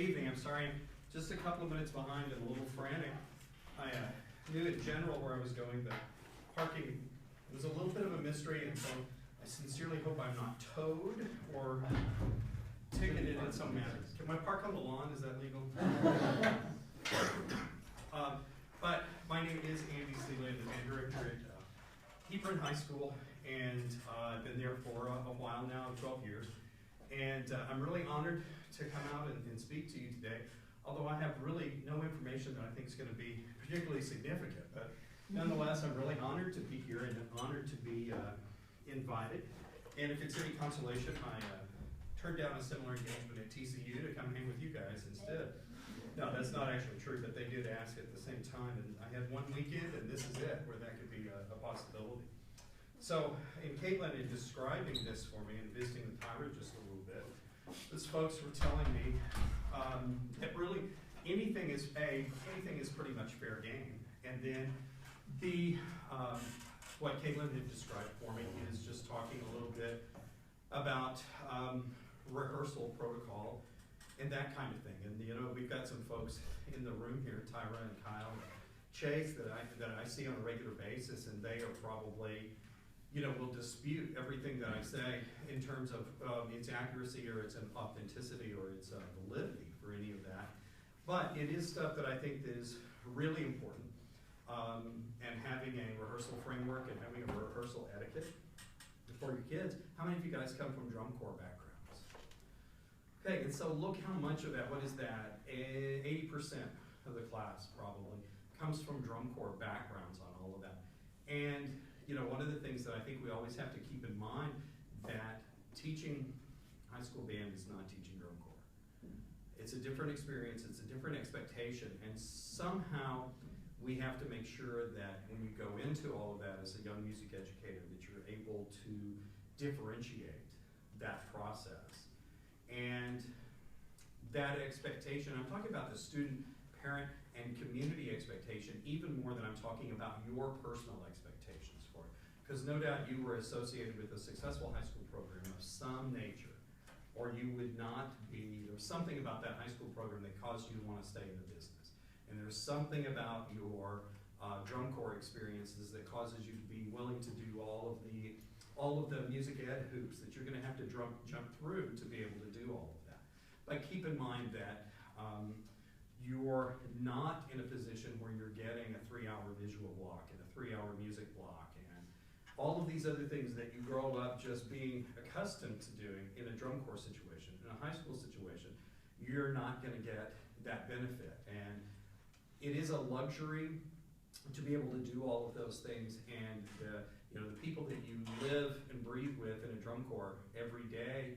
evening. I'm sorry, I'm just a couple of minutes behind and a little frantic. I knew in general where I was going, but parking was a little bit of a mystery, and so I sincerely hope I'm not towed or ticketed in some manner. Can I park on the lawn? Is that legal? But my name is Andy Seeley. I'm the band director at Hebron High School, and I've been there for a while now, 12 years. And I'm really honored to come out and speak to you today, although I have really no information that I think is going to be particularly significant. But nonetheless, I'm really honored to be here and honored to be invited. And if it's any consolation, I turned down a similar engagement at TCU to come hang with you guys instead. No, that's not actually true, but they did ask at the same time, and I had one weekend, and this is it, where that could be a possibility. So, in Caitlin, in describing this for me and visiting the Tyra just a little bit, those folks were telling me that really anything is pretty much fair game. And then what Caitlin had described for me is just talking a little bit about rehearsal protocol and that kind of thing. And you know, we've got some folks in the room here, Tyra and Kyle, and Chase, that I see on a regular basis, and they are probably, will dispute everything that I say in terms of its accuracy or its authenticity or its validity for any of that. But it is stuff that I think that is really important. And having a rehearsal framework and having a rehearsal etiquette for your kids. How many of you guys come from drum corps backgrounds? Okay, and so look how much of that, what is that? 80% of the class probably comes from drum corps backgrounds on all of that. And one of the things that I think we always have to keep in mind, that teaching high school band is not teaching drum corps. It's a different experience, it's a different expectation, and somehow we have to make sure that when you go into all of that as a young music educator, that you're able to differentiate that process. And that expectation, I'm talking about the student, parent, and community expectation even more than I'm talking about your personal expectations for it. Because no doubt you were associated with a successful high school program of some nature, or you would not be. There was something about that high school program that caused you to want to stay in the business. And there's something about your drum corps experiences that causes you to be willing to do all of the music ed hoops that you're going to have to jump through to be able to do all of that. But keep in mind that you're not in a position where you're getting a 3-hour visual block and a 3-hour music block and all of these other things that you grow up just being accustomed to doing in a drum corps situation. In a high school situation, you're not going to get that benefit. And it is a luxury to be able to do all of those things, and the people that you live and breathe with in a drum corps every day,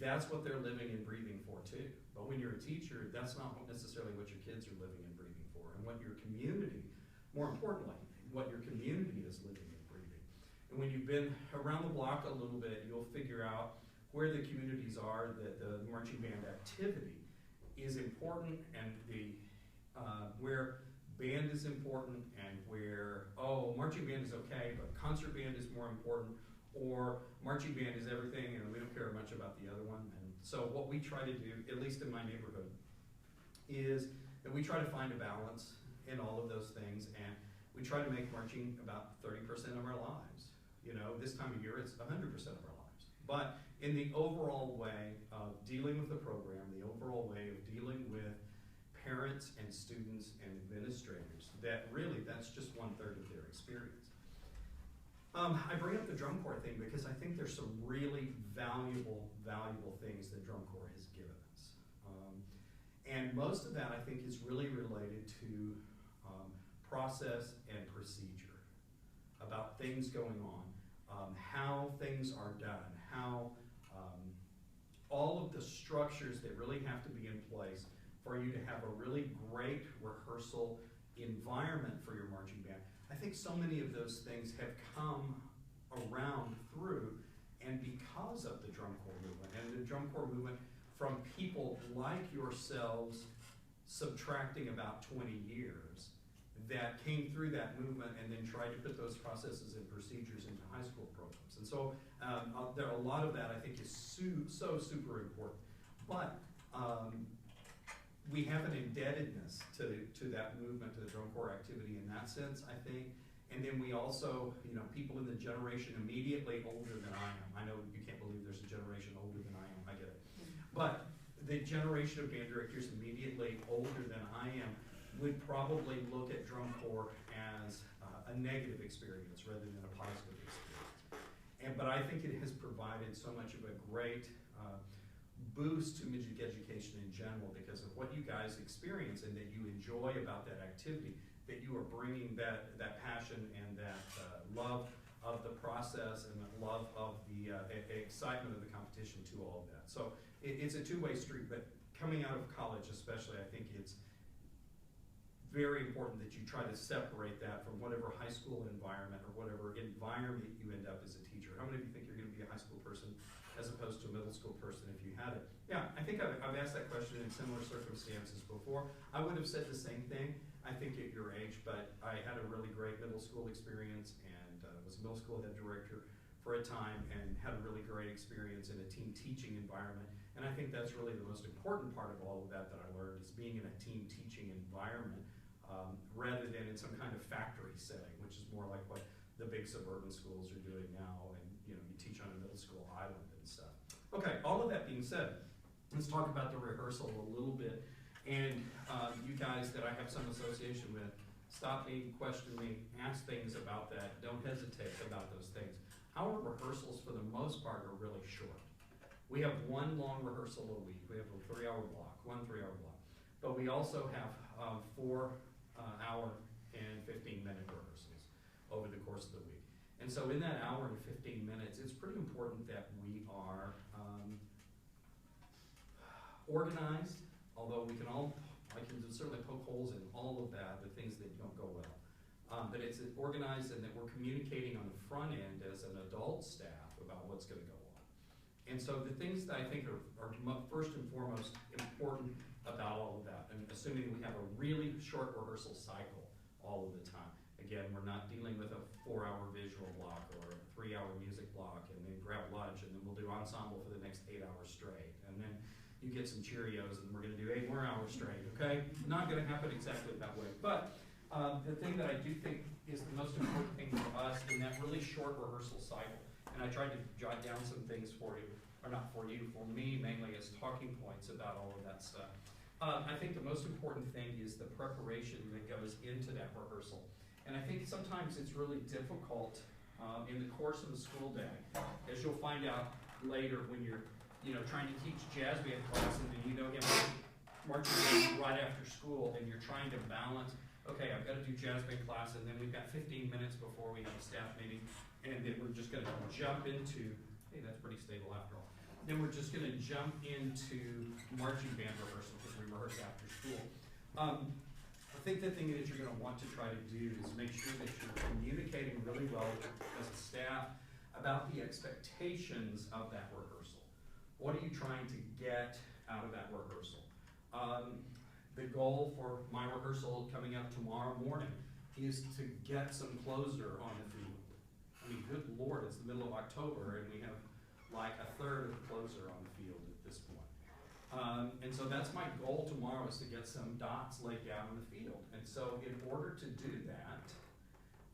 that's what they're living and breathing for too. But when you're a teacher, that's not necessarily what your kids are living and breathing for, and what your community, more importantly, what your community is living and breathing. And when you've been around the block a little bit, you'll figure out where the communities are, that the marching band activity is important, and where band is important, and where, marching band is okay, but concert band is more important, or marching band is everything and we don't care much about the other one. And so what we try to do, at least in my neighborhood, is that we try to find a balance in all of those things, and we try to make marching about 30% of our lives. This time of year it's 100% of our lives. But in the overall way of dealing with the program, the overall way of dealing with parents and students and administrators, that's just 1/3 of their experience. I bring up the drum corps thing because I think there's some really valuable things that drum corps has given us. And most of that, I think, is really related to process and procedure, about things going on, how things are done, how all of the structures that really have to be in place for you to have a really great rehearsal environment for your marching band. I think so many of those things have come around through and because of the drum corps movement, and the drum corps movement from people like yourselves subtracting about 20 years that came through that movement and then tried to put those processes and procedures into high school programs. And so there are a lot of that I think is so super important. But we have an indebtedness to that movement, to the drum corps activity in that sense, I think. And then we also, people in the generation immediately older than I am. I know you can't believe there's a generation older than I am, I get it. But the generation of band directors immediately older than I am would probably look at drum corps as a negative experience rather than a positive experience. But I think it has provided so much of a great boost to music education in general because of what you guys experience and that you enjoy about that activity, that you are bringing that passion and that love of the process and the love of the excitement of the competition to all of that. So it's a two-way street, but coming out of college especially, I think it's very important that you try to separate that from whatever high school environment or whatever environment you end up as a teacher. How many of you think you're going to be a high school person as opposed to a middle school person if you had it? Yeah, I think I've asked that question in similar circumstances before. I would have said the same thing, I think, at your age, but I had a really great middle school experience and was a middle school head director for a time and had a really great experience in a team teaching environment. And I think that's really the most important part of all of that I learned is being in a team teaching environment rather than in some kind of factory setting, which is more like what the big suburban schools are doing now, and you teach on a middle school island and stuff. Okay, all of that being said, let's talk about the rehearsal a little bit. And you guys that I have some association with, stop me, question me, ask things about that. Don't hesitate about those things. Our rehearsals, for the most part, are really short. We have one long rehearsal a week. We have a 3-hour block, one 3-hour block. But we also have 4-hour and 15-minute rehearsals over the course of the week. And so in that hour and 15 minutes, it's pretty important that we are organized, although I can certainly poke holes in all of that, the things that don't go well. But it's organized and that we're communicating on the front end as an adult staff about what's going to go on. And so the things that I think are first and foremost important about all of that, and assuming we have a really short rehearsal cycle all of the time. Again, we're not dealing with a 4-hour visual block or a 3-hour music block and then grab lunch and then we'll do ensemble for the next 8 hours straight. And then you get some Cheerios and we're going to do 8 more hours straight, okay? Not going to happen exactly that way. But the thing that I do think is the most important thing for us in that really short rehearsal cycle, and I tried to jot down some things for you, or not for you, for me mainly as talking points about all of that stuff. I think the most important thing is the preparation that goes into that rehearsal. And I think sometimes it's really difficult in the course of the school day, as you'll find out later when you're trying to teach jazz band class and then you have marching band right after school and you're trying to balance, okay, I've got to do jazz band class and then we've got 15 minutes before we have a staff meeting and then we're just going to jump into, hey, that's pretty stable after all. Then we're just going to jump into marching band rehearsal because we rehearse after school. I think the thing that you're going to want to try to do is make sure that you're communicating really well as a staff about the expectations of that rehearsal. What are you trying to get out of that rehearsal? The goal for my rehearsal coming up tomorrow morning is to get some closer on the field. I mean, good Lord, it's the middle of October and we have like a third of the closer on the field at this point. And so that's my goal tomorrow is to get some dots laid down on the field. And so in order to do that,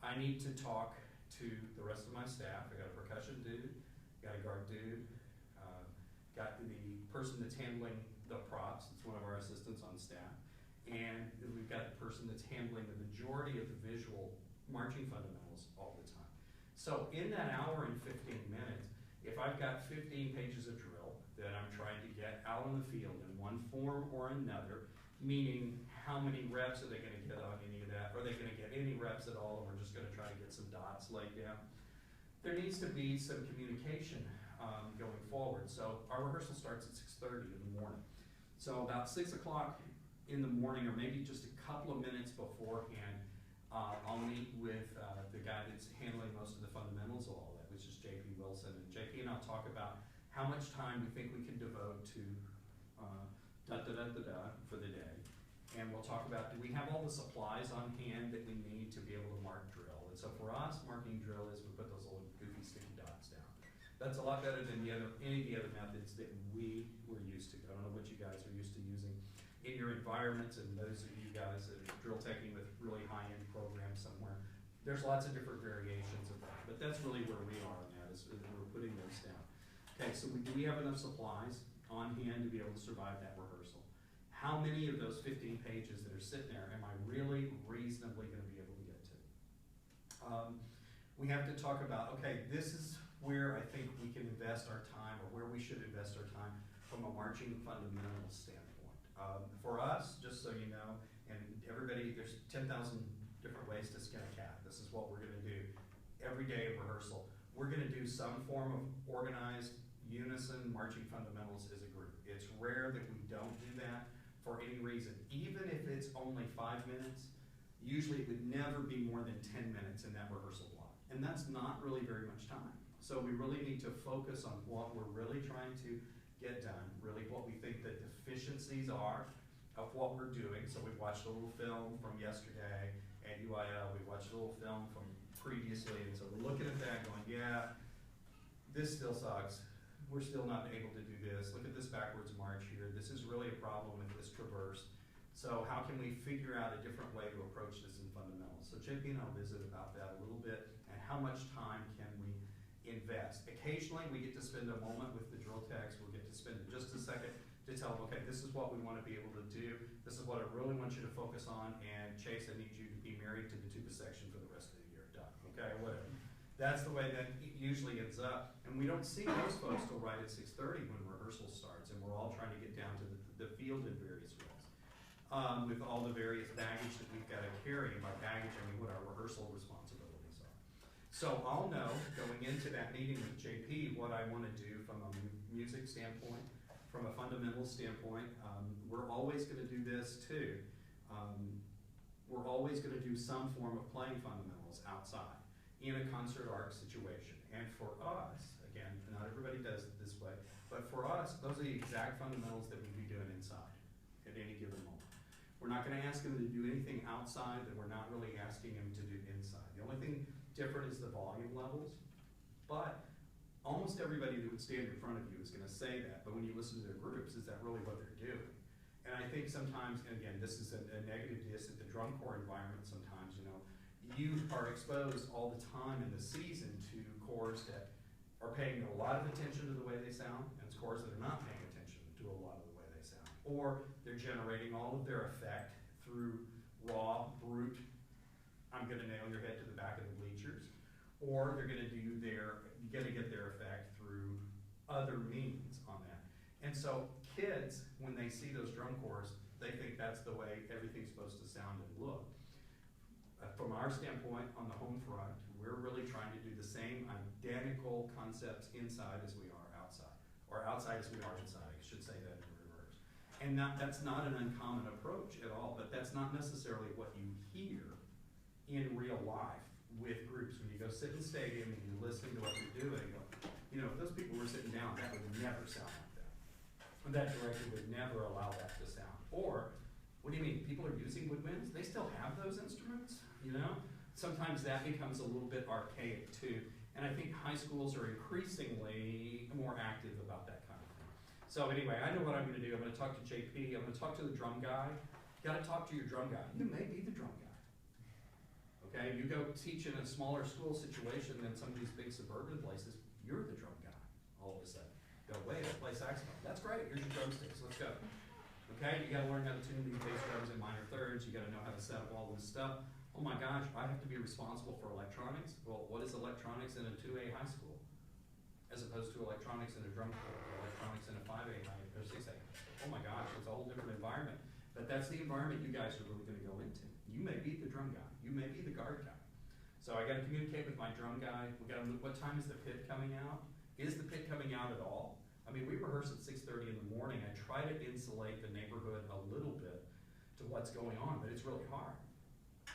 I need to talk to the rest of my staff. I got a percussion dude, got a guard dude, got the person that's handling the props, it's one of our assistants on staff, and we've got the person that's handling the majority of the visual marching fundamentals all the time. So in that hour and 15 minutes, if I've got 15 pages of drill that I'm trying to get out on the field in one form or another, meaning how many reps are they going to get on any of that? Are they going to get any reps at all? And we're just going to try to get some dots laid down. There needs to be some communication going forward. So our rehearsal starts at 6:30 in the morning. So about 6 o'clock in the morning, or maybe just a couple of minutes beforehand, I'll meet with the guy that's handling most of the fundamentals of all that, which is JP Wilson. And JP and I'll talk about how much time we think we can devote to for the day. And we'll talk about, do we have all the supplies on hand that we need to be able to mark drill? And so for us, marking drill is we put those little goofy sticky dots down. That's a lot better than any of the other methods that we were used to. I don't know what you guys are used to using. in your environments, and those of you guys that are drill teching with really high-end programs somewhere, there's lots of different variations of that, but that's really where we are on that, is we're putting those down. Okay, so do we have enough supplies on hand to be able to survive that rehearsal? How many of those 15 pages that are sitting there am I really reasonably going to be able to get to? We have to talk about, okay, this is where I think we can invest our time, or where we should invest our time from a marching fundamentals standpoint. For us, just so you know, and everybody, there's 10,000 different ways to skin a cat. This is what we're going to do every day of rehearsal. We're going to do some form of organized unison marching fundamentals as a group. It's rare that we don't do that for any reason. Even if it's only 5 minutes, usually it would never be more than 10 minutes in that rehearsal block. And that's not really very much time. So we really need to focus on what we're really trying to get done, really what we think the deficiencies are of what we're doing. So we've watched a little film from yesterday at UIL, we watched a little film from previously, and so we're looking at that going, yeah, this still sucks. We're still not able to do this. Look at this backwards march here. This is really a problem with this traverse. So how can we figure out a different way to approach this in fundamentals? So JP and I'll visit about that a little bit, and how much time can we invest. Occasionally we get to spend a moment with the drill techs. We'll get to spend just a second to tell them, okay, this is what we want to be able to do. This is what I really want you to focus on, and Chase, I need you to be married to the tuba section for the rest of the year. Done, okay, whatever. That's the way that it usually ends up. And we don't see most folks till right at 6:30 when rehearsal starts, and we're all trying to get down to the field in various ways. With all the various baggage that we've got to carry, and by baggage I mean what our rehearsal responsibilities are. So I'll know going into that meeting with JP what I want to do from a music standpoint, from a fundamental standpoint. We're always going to do this too. We're always going to do some form of playing fundamentals outside in a concert arc situation. And for us, again, not everybody does it this way, but for us, those are the exact fundamentals that we'd be doing inside at any given moment. We're not going to ask them to do anything outside that we're not really asking them to do inside. The only thing different is the volume levels, but almost everybody that would stand in front of you is going to say that, but when you listen to their groups, is that really what they're doing? And I think sometimes, and again, this is a negative diss at the drum corps environment sometimes, you know, you are exposed all the time in the season to corps that are paying a lot of attention to the way they sound, and it's corps that are not paying attention to a lot of the way they sound. Or they're generating all of their effect through raw, brute, I'm gonna nail your head to the back of the bleachers, or they're gonna get their effect through other means on that. And so kids, when they see those drum corps, they think that's the way everything's supposed to sound and look. From our standpoint on the home front, we're really trying to do the same identical concepts inside as we are outside, or outside as we are inside, I should say that in reverse. And that's not an uncommon approach at all, but that's not necessarily what you hear in real life with groups. When you go sit in the stadium and you're listening to what they're doing, you know, if those people were sitting down, that would never sound like that. That director would never allow that to sound. Or, what do you mean, people are using woodwinds? They still have those instruments, you know? Sometimes that becomes a little bit archaic too, and I think high schools are increasingly more active about that kind of thing. So anyway, I know what I'm gonna do. I'm gonna talk to JP, I'm gonna talk to the drum guy. You gotta talk to your drum guy. You may be the drum guy. Okay, you go teach in a smaller school situation than some of these big suburban places, you're the drum guy all of a sudden. Go, wait, I play saxophone. That's great, here's your drumsticks, let's go. Okay, you gotta learn how to tune these bass drums in minor thirds, you gotta know how to set up all this stuff. Oh my gosh, I have to be responsible for electronics? Well, what is electronics in a 2A high school? As opposed to electronics in a drum corps, or electronics in a 5A high, or 6A. Oh my gosh, it's a whole different environment. But that's the environment you guys are really gonna go into. You may be the drum guy, you may be the guard guy. So I gotta communicate with my drum guy, we gotta move, what time is the pit coming out? Is the pit coming out at all? I mean, we rehearse at 6:30 in the morning. I try to insulate the neighborhood a little bit to what's going on, but it's really hard.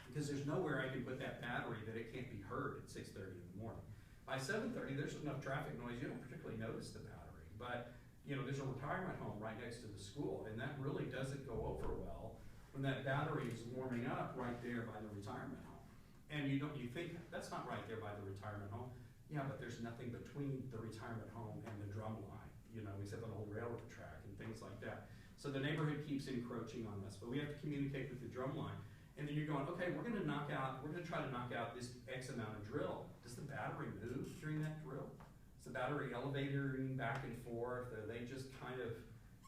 Because there's nowhere I can put that battery that it can't be heard at 6:30 in the morning. By 7:30, there's enough traffic noise, you don't particularly notice the battery. But, you know, there's a retirement home right next to the school, and that really doesn't go over well when that battery is warming up right there by the retirement home. And you think, that's not right there by the retirement home. Yeah, but there's nothing between the retirement home and the drum line, you know, except an old railroad track and things like that. So the neighborhood keeps encroaching on us, but we have to communicate with the drum line. And then you're going, okay, we're gonna try to knock out this X amount of drill. Does the battery move during that drill? Is the battery elevatoring back and forth? Are they just kind of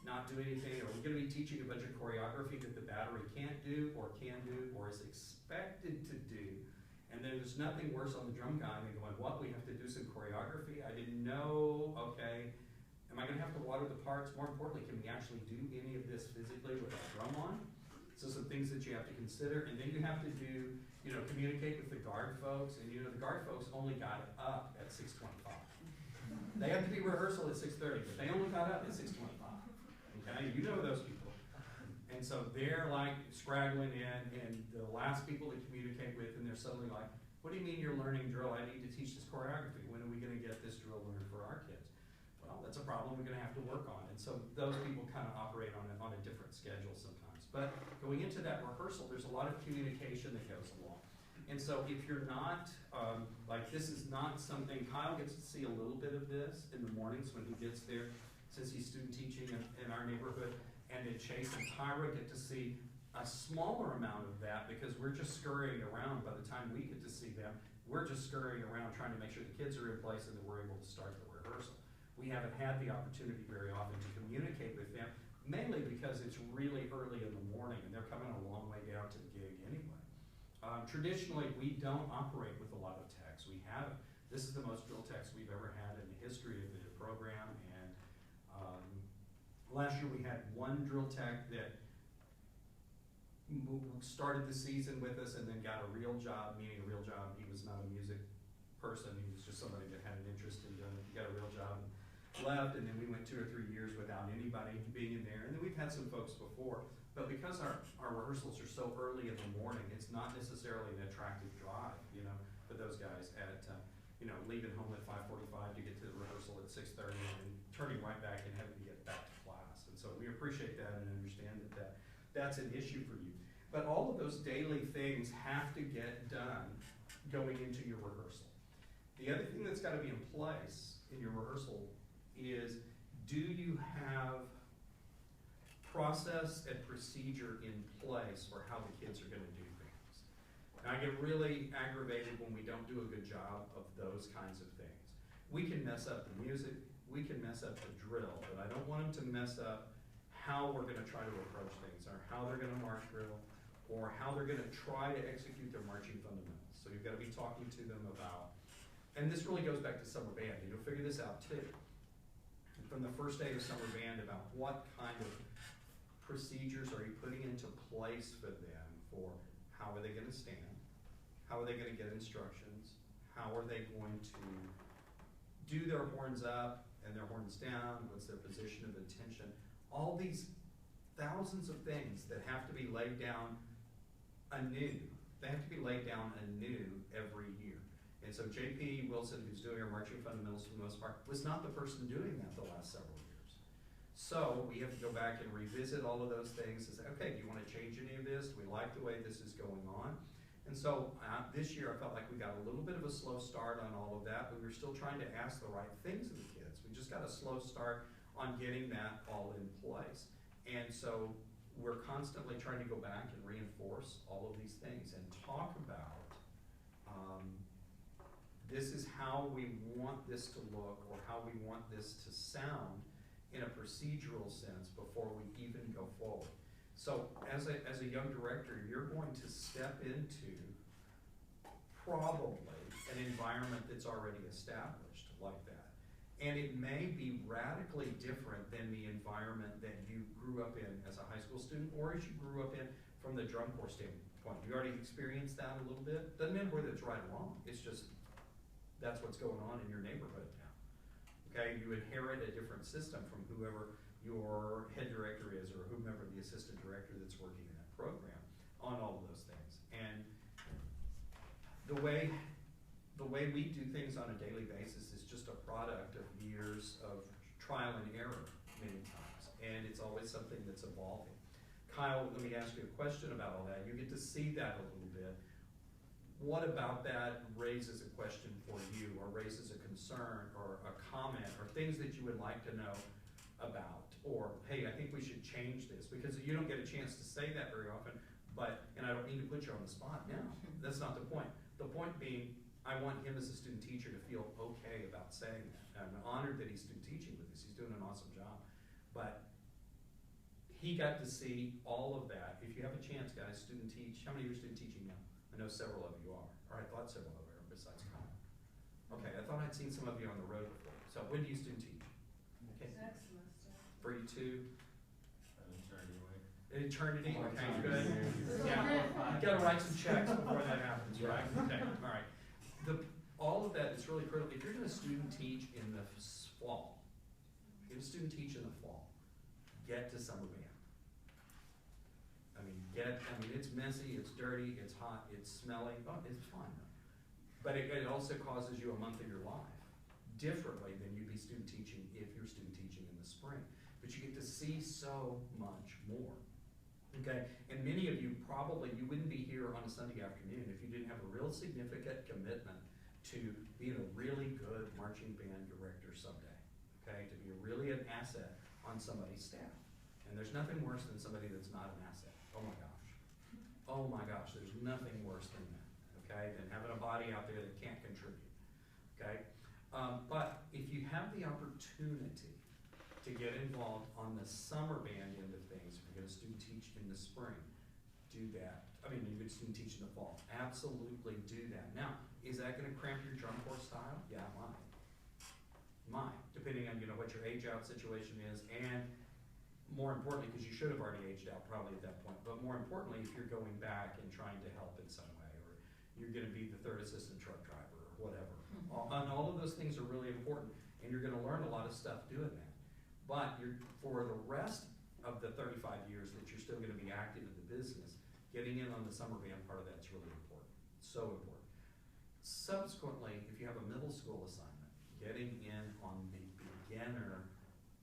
not doing anything? Are we gonna be teaching a bunch of choreography that the battery can't do, or can do, or is expected to do? And then there's nothing worse on the drum guy than going, what, we have to do some choreography? I didn't know, okay. Am I gonna have to water the parts? More importantly, can we actually do any of this physically with a drum on? So some things that you have to consider, and then you have to do, communicate with the guard folks, and the guard folks only got up at 6:25. They have to be rehearsal at 6:30, but they only got up at 6:25, okay? You know those people. And so they're like scraggling in, and the last people to communicate with, and they're suddenly like, what do you mean you're learning drill? I need to teach this choreography. When are we gonna get this drill learned for our kids? Well, that's a problem we're gonna have to work on. And so those people kind of operate on a different schedule sometimes. But going into that rehearsal, there's a lot of communication that goes along. And so if you're not, this is not something, Kyle gets to see a little bit of this in the mornings when he gets there, since he's student teaching in our neighborhood. And then Chase and Tyra get to see a smaller amount of that because we're just scurrying around. By the time we get to see them, we're just scurrying around trying to make sure the kids are in place and that we're able to start the rehearsal. We haven't had the opportunity very often to communicate with them, mainly because it's really early in the morning and they're coming a long way down to the gig anyway. Traditionally, we don't operate with a lot of techs. We haven't. This is the most drill techs we've ever had in the history of the program. And last year we had one drill tech that started the season with us and then got a real job, meaning a real job. He was not a music person. He was just somebody that had an interest in doing it. He got a real job and left, and then we went 2 or 3 years without anybody being in there. And then we've had some folks before. But because our rehearsals are so early in the morning, it's not necessarily an attractive drive, for those guys at, leaving home at 5:45 to get to the rehearsal at 6:30 and turning right back and having to get back to class. And so we appreciate that and understand that that's an issue for you. But all of those daily things have to get done going into your rehearsal. The other thing that's got to be in place in your rehearsal is, do you have process and procedure in place for how the kids are going to do things? And I get really aggravated when we don't do a good job of those kinds of things. We can mess up the music, we can mess up the drill, but I don't want them to mess up how we're going to try to approach things, or how they're going to march drill, or how they're going to try to execute their marching fundamentals. So you've got to be talking to them about, and this really goes back to summer band, and you'll figure this out too. From the first day of summer band, about what kind of procedures are you putting into place for them for how are they going to stand, how are they going to get instructions, how are they going to do their horns up and their horns down, what's their position of attention, all these thousands of things that have to be laid down anew. They have to be laid down anew every year. And so J.P. Wilson, who's doing our marching fundamentals for the most part, was not the person doing that the last several years. So we have to go back and revisit all of those things and say, okay, do you want to change any of this? Do we like the way this is going on? And so this year I felt like we got a little bit of a slow start on all of that, but we were still trying to ask the right things of the kids. We just got a slow start on getting that all in place. And so we're constantly trying to go back and reinforce all of these things and talk about this is how we want this to look, or how we want this to sound in a procedural sense before we even go forward. So as a young director, you're going to step into probably an environment that's already established like that. And it may be radically different than the environment that you grew up in as a high school student, or as you grew up in from the drum corps standpoint. You already experienced that a little bit. Doesn't matter whether it's right or wrong. It's just that's what's going on in your neighborhood now. Okay, you inherit a different system from whoever your head director is, or whomever the assistant director that's working in that program on all of those things. And the way we do things on a daily basis is just a product of years of trial and error many times, and it's always something that's evolving. Kyle, let me ask you a question about all that. You get to see that a little bit. What about that raises a question for you, or raises a concern, or a comment, or things that you would like to know about? Or, hey, hey, I think we should change this, because you don't get a chance to say that very often, and I don't mean to put you on the spot now. That's not the point. The point being, I want him as a student teacher to feel okay about saying that. I'm honored that he's student teaching with us. He's doing an awesome job. But he got to see all of that. If you have a chance, guys, student teach. How many of you are student teaching now? I know several of you are. Or I thought several of you are, besides Kyle. Okay, I thought I'd seen some of you on the road before. So when do you student teach? Okay. Next semester. For you too? An eternity. Okay, good. Yeah, you gotta write some checks before that happens, right? Okay, all right. All of that is really critical. If you're gonna student teach in the fall, if you're gonna student teach in the fall, get to summer band. It's messy, it's dirty, it's hot, it's smelly, but it's fun. But it also causes you a month of your life differently than you'd be student teaching if you're student teaching in the spring. But you get to see so much more. Okay, and many of you you wouldn't be here on a Sunday afternoon if you didn't have a real significant commitment to being a really good marching band director someday. Okay, to be really an asset on somebody's staff. And there's nothing worse than somebody that's not an asset. Oh my gosh. Oh my gosh, there's nothing worse than that. Okay, than having a body out there that can't contribute. Okay, but if you have the opportunity to get involved on the summer band end of things, if you're going to student teach in the spring, do that. You're going to student teach in the fall. Absolutely do that. Now, is that going to cramp your drum corps style? Yeah, it might. Might, depending on what your age out situation is, and more importantly, because you should have already aged out probably at that point, but more importantly, if you're going back and trying to help in some way, or you're going to be the third assistant truck driver or whatever. And all of those things are really important, and you're going to learn a lot of stuff doing that. But for the rest of the 35 years that you're still going to be active in the business, getting in on the summer band part of that's really important. So important. Subsequently, if you have a middle school assignment, getting in on the beginner,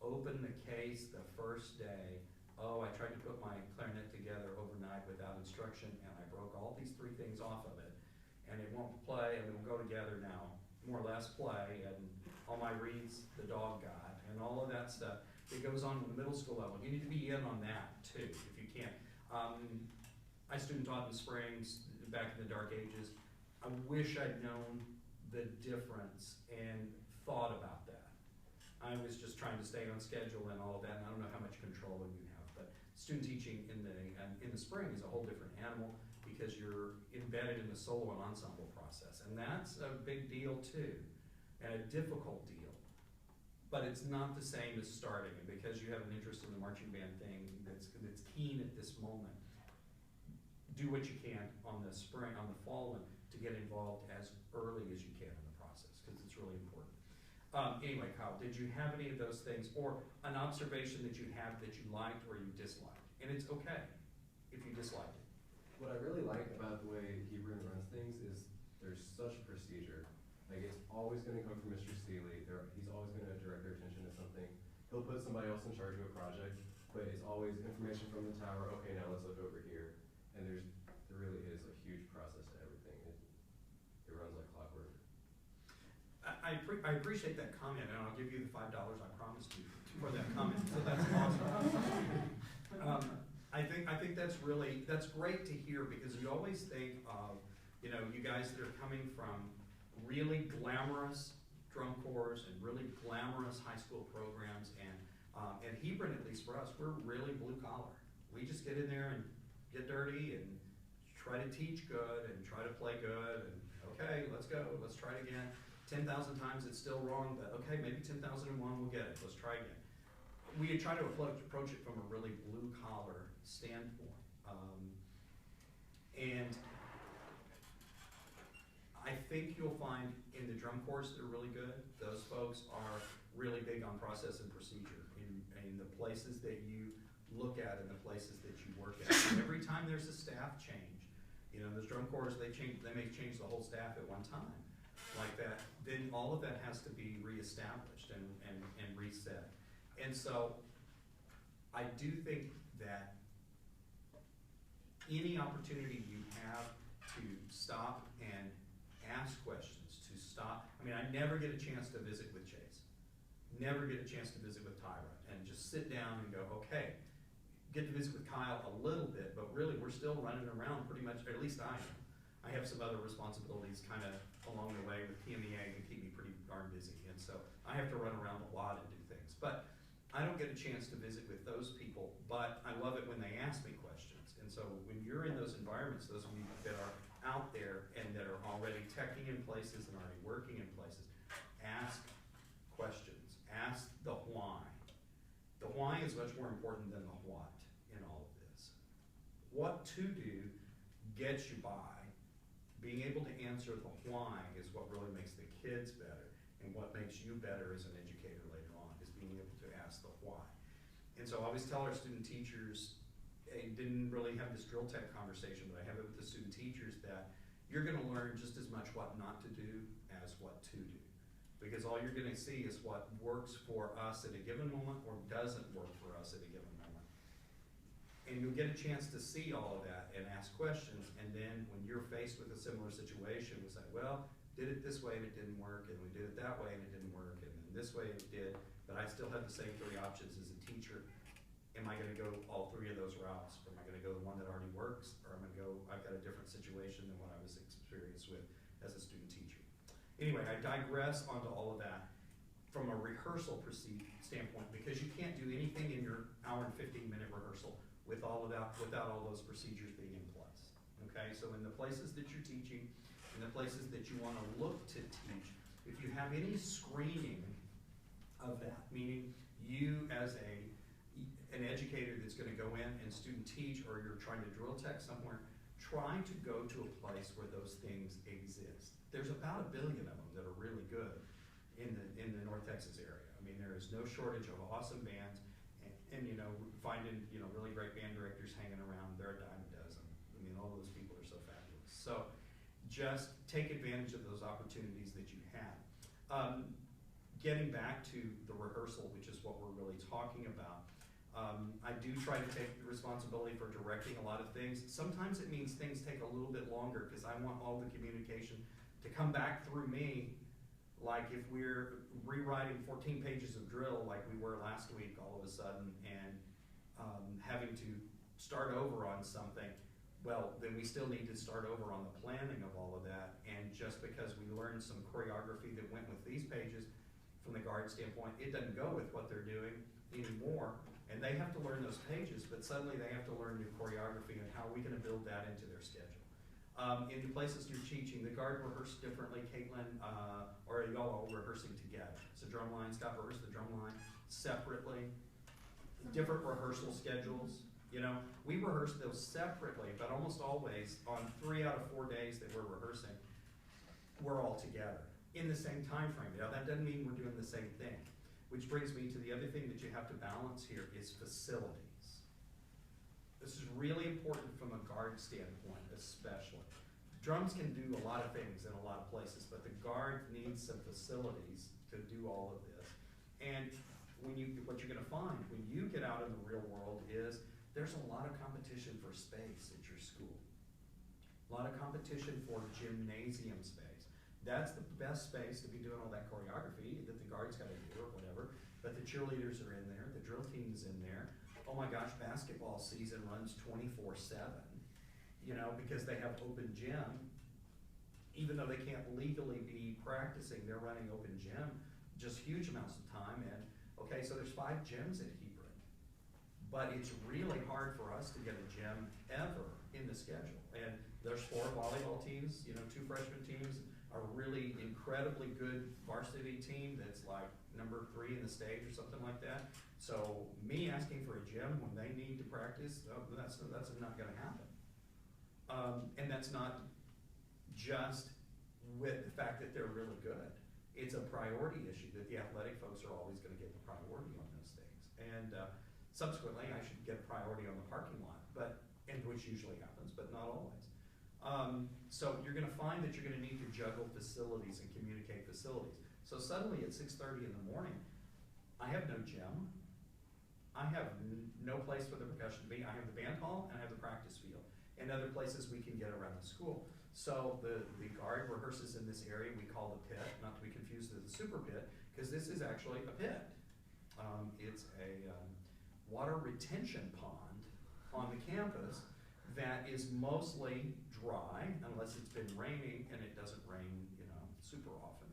open the case the first day. Oh, I tried to put my clarinet together overnight without instruction, and I broke all these 3 things off of it, and it won't play, and it will go together now, more or less play, and all my reeds the dog got, and all of that stuff. It goes on to the middle school level. You need to be in on that too, if you can. I student taught in the springs back in the dark ages. I wish I'd known the difference and thought about that. I was just trying to stay on schedule and all of that, and I don't know how much control you have. But student teaching in the spring is a whole different animal because you're embedded in the solo and ensemble process, and that's a big deal too, and a difficult deal. But it's not the same as starting, and because you have an interest in the marching band thing that's keen at this moment, do what you can on the fall one to get involved as early as you can in the process, because it's really important. Anyway, Kyle, did you have any of those things, or an observation that you had that you liked or you disliked? And it's okay if you disliked it. What I really like about the way Hebron runs things is there's such procedure. Like, it's always going to come from Mr. Seeley. He's always going to direct their attention to something. He'll put somebody else in charge of a project, but it's always information from the tower. Okay, now let's look over here. And there really is a huge process to everything. It runs like clockwork. I appreciate that comment, and I'll give you the $5 I promised you for that comment. So that's awesome. I think that's great to hear, because you always think of you guys that are coming from really glamorous drum corps and really glamorous high school programs, and Hebron, at least for us, we're really blue collar. We just get in there and get dirty and try to teach good and try to play good, and okay, let's go, let's try it again. 10,000 times it's still wrong, but okay, maybe 10,001 we'll get it, let's try again. We try to approach it from a really blue collar standpoint. And I think you'll find in the drum corps that are really good, those folks are really big on process and procedure in the places that you look at and the places that you work at. And every time there's a staff change, those drum corps, they may change the whole staff at one time like that, then all of that has to be reestablished and reset. And so I do think that any opportunity you have to stop and ask questions, to stop. I never get a chance to visit with Chase. never get a chance to visit with Tyra and just sit down and go, okay, get to visit with Kyle a little bit, but really we're still running around pretty much, or at least I am. I have some other responsibilities kind of along the way with TMEA and keep me pretty darn busy, and so I have to run around a lot and do things. But I don't get a chance to visit with those people, but I love it when they ask me questions. And so when you're in those environments, those of you that are out there and that are already teching in places and already working in places, ask questions. Ask the why. The why is much more important than the what in all of this. What to do gets you by. Being able to answer the why is what really makes the kids better, and what makes you better as an educator later on is being able to ask the why. And so I always tell our student teachers, I didn't really have this drill tech conversation, but I have it with the student teachers, that you're going to learn just as much what not to do as what to do. Because all you're going to see is what works for us at a given moment or doesn't work for us at a given moment. And you'll get a chance to see all of that and ask questions, and then when you're faced with a similar situation, we say, well, did it this way and it didn't work, and we did it that way and it didn't work, and then this way it did, but I still have the same three options as a teacher. Am I going to go all three of those routes? Or am I going to go the one that already works? Or am I going to go, I've got a different situation than what I was experienced with as a student teacher. Anyway, I digress onto all of that from a rehearsal standpoint, because you can't do anything in your hour and 15-minute rehearsal with all of that, without all those procedures being in place. Okay, so in the places that you're teaching, in the places that you want to look to teach, if you have any screening of that, meaning you as an educator that's going to go in and student teach, or you're trying to drill tech somewhere, try to go to a place where those things exist. There's about 1 billion of them that are really good in the North Texas area. I mean, there is no shortage of awesome bands, and you know, finding really great band directors hanging around. They're a dime a dozen. I mean, all those people are so fabulous. So just take advantage of those opportunities that you have. Getting back to the rehearsal, which is what we're really talking about, I do try to take the responsibility for directing a lot of things. Sometimes it means things take a little bit longer because I want all the communication to come back through me. Like if we're rewriting 14 pages of drill like we were last week all of a sudden, and having to start over on something, well, then we still need to start over on the planning of all of that. And just because we learned some choreography that went with these pages, from the guard standpoint, it doesn't go with what they're doing anymore. And they have to learn those pages, but suddenly they have to learn new choreography, and how are we going to build that into their schedule? In the places you're teaching, the guard rehearse differently. Caitlin, or are y'all all rehearsing together? So drum line, Scott rehearsed the drum line separately. Different rehearsal schedules. You know, we rehearse those separately, but almost always on 3 out of 4 days that we're rehearsing, we're all together in the same time frame. Now that doesn't mean we're doing the same thing. Which brings me to the other thing that you have to balance here is facilities. This is really important from a guard standpoint, especially. Drums can do a lot of things in a lot of places, but the guard needs some facilities to do all of this. And what you're going to find when you get out in the real world is there's a lot of competition for space at your school. A lot of competition for gymnasium space. That's the best space to be doing all that choreography that the guards got to do or whatever, but the cheerleaders are in there, the drill team is in there. Oh my gosh, basketball season runs 24/7, you know, because they have open gym. Even though they can't legally be practicing, they're running open gym just huge amounts of time. And okay, so there's 5 gyms at Hebron, but it's really hard for us to get a gym ever in the schedule. And there's 4 volleyball teams, you know, 2 freshman teams, a really incredibly good varsity team that's like number 3 in the state or something like that. So me asking for a gym when they need to practice, that's not going to happen. And that's not just with the fact that they're really good. It's a priority issue that the athletic folks are always going to get the priority on those things. And subsequently, I should get priority on the parking lot, and which usually happens, but not always. So you're going to find that you're going to need to juggle facilities and communicate facilities. So suddenly at 6:30 in the morning, I have no gym. I have no place for the percussion to be. I have the band hall and I have the practice field and other places we can get around the school. So the guard rehearses in this area we call the pit, not to be confused with the super pit, because this is actually a pit. It's a water retention pond on the campus that is mostly dry unless it's been raining, and it doesn't rain, super often.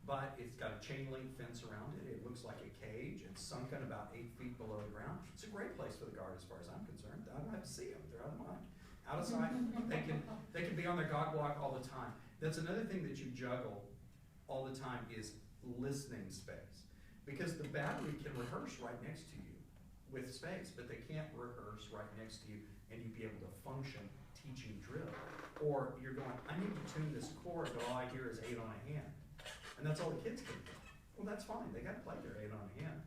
But it's got a chain link fence around it. It looks like a cage. It's sunken about 8 feet below the ground. It's a great place for the Guard as far as I'm concerned. I don't have to see them. They're out of mind. Out of sight. They can be on their God block all the time. That's another thing that you juggle all the time is listening space. Because the battery can rehearse right next to you with space, but they can't rehearse right next to you and you'd be able to function teaching drill. Or you're going, I need to tune this chord, but all I hear is 8 on a hand. And that's all the kids can do. Well, that's fine. They got to play their 8 on a hand.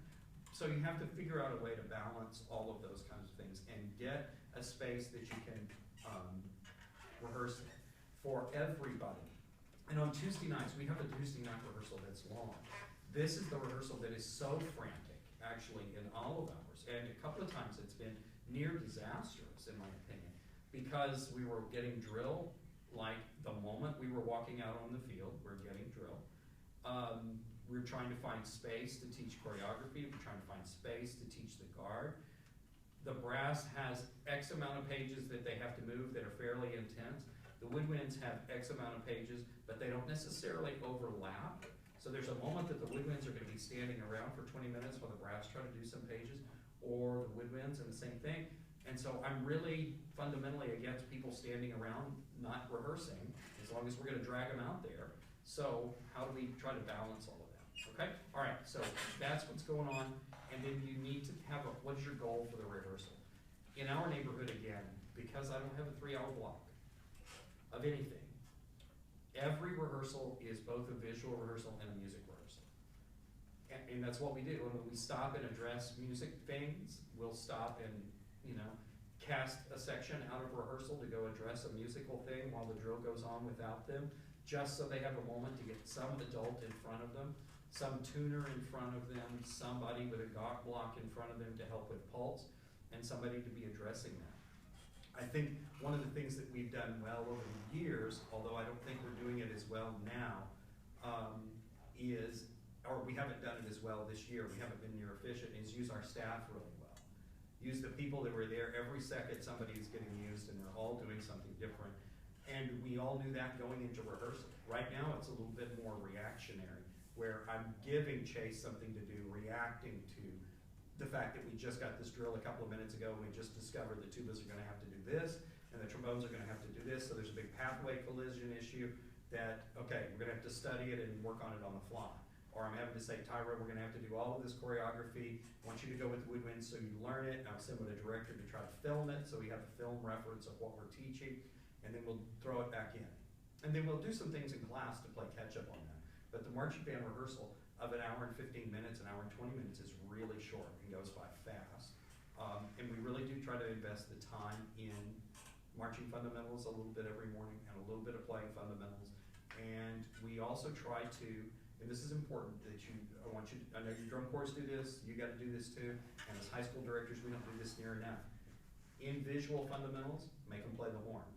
So you have to figure out a way to balance all of those kinds of things and get a space that you can rehearse for everybody. And on Tuesday nights, we have a Tuesday night rehearsal that's long. This is the rehearsal that is so frantic, actually, in all of ours. And a couple of times it's been near disastrous, in my opinion, because we were getting drill like the moment we were walking out on the field, we're getting drill. We're trying to find space to teach choreography. We're trying to find space to teach the Guard. The brass has X amount of pages that they have to move that are fairly intense. The woodwinds have X amount of pages, but they don't necessarily overlap. So there's a moment that the woodwinds are going to be standing around for 20 minutes while the brass try to do some pages, or the woodwinds and the same thing. And so I'm really fundamentally against people standing around not rehearsing, as long as we're going to drag them out there. So how do we try to balance all of that? Okay? All right, so that's what's going on. And then you need to have what is your goal for the rehearsal? In our neighborhood, again, because I don't have a 3-hour block of anything, every rehearsal is both a visual rehearsal and a music rehearsal. And that's what we do. When we stop and address music things, we'll stop and, cast a section out of rehearsal to go address a musical thing while the drill goes on without them, just so they have a moment to get some adult in front of them, some tuner in front of them, somebody with a God block in front of them to help with pulse, and somebody to be addressing that. I think one of the things that we've done well over the years, although I don't think we're doing it as well now, or we haven't done it as well this year, we haven't been near efficient, is use our staff really well. Use the people that were there. Every second somebody's getting used and they're all doing something different. And we all knew that going into rehearsal. Right now it's a little bit more reactionary, where I'm giving Chase something to do, reacting to the fact that we just got this drill a couple of minutes ago, and we just discovered the tubas are gonna have to do this, and the trombones are gonna have to do this, so there's a big pathway collision issue that, okay, we're gonna have to study it and work on it on the fly. Or I'm having to say, Tyra, we're gonna have to do all of this choreography. I want you to go with the woodwinds so you learn it. I'll send with a director to try to film it so we have a film reference of what we're teaching, and then we'll throw it back in. And then we'll do some things in class to play catch up on that. But the marching band rehearsal of 1 hour and 15 minutes, 1 hour and 20 minutes is really short and goes by fast. And we really do try to invest the time in marching fundamentals a little bit every morning and a little bit of playing fundamentals. And we also try to, and this is important, that I know your drum corps do this, you got to do this too, and as high school directors, we don't do this near enough. In visual fundamentals, make them play the horn.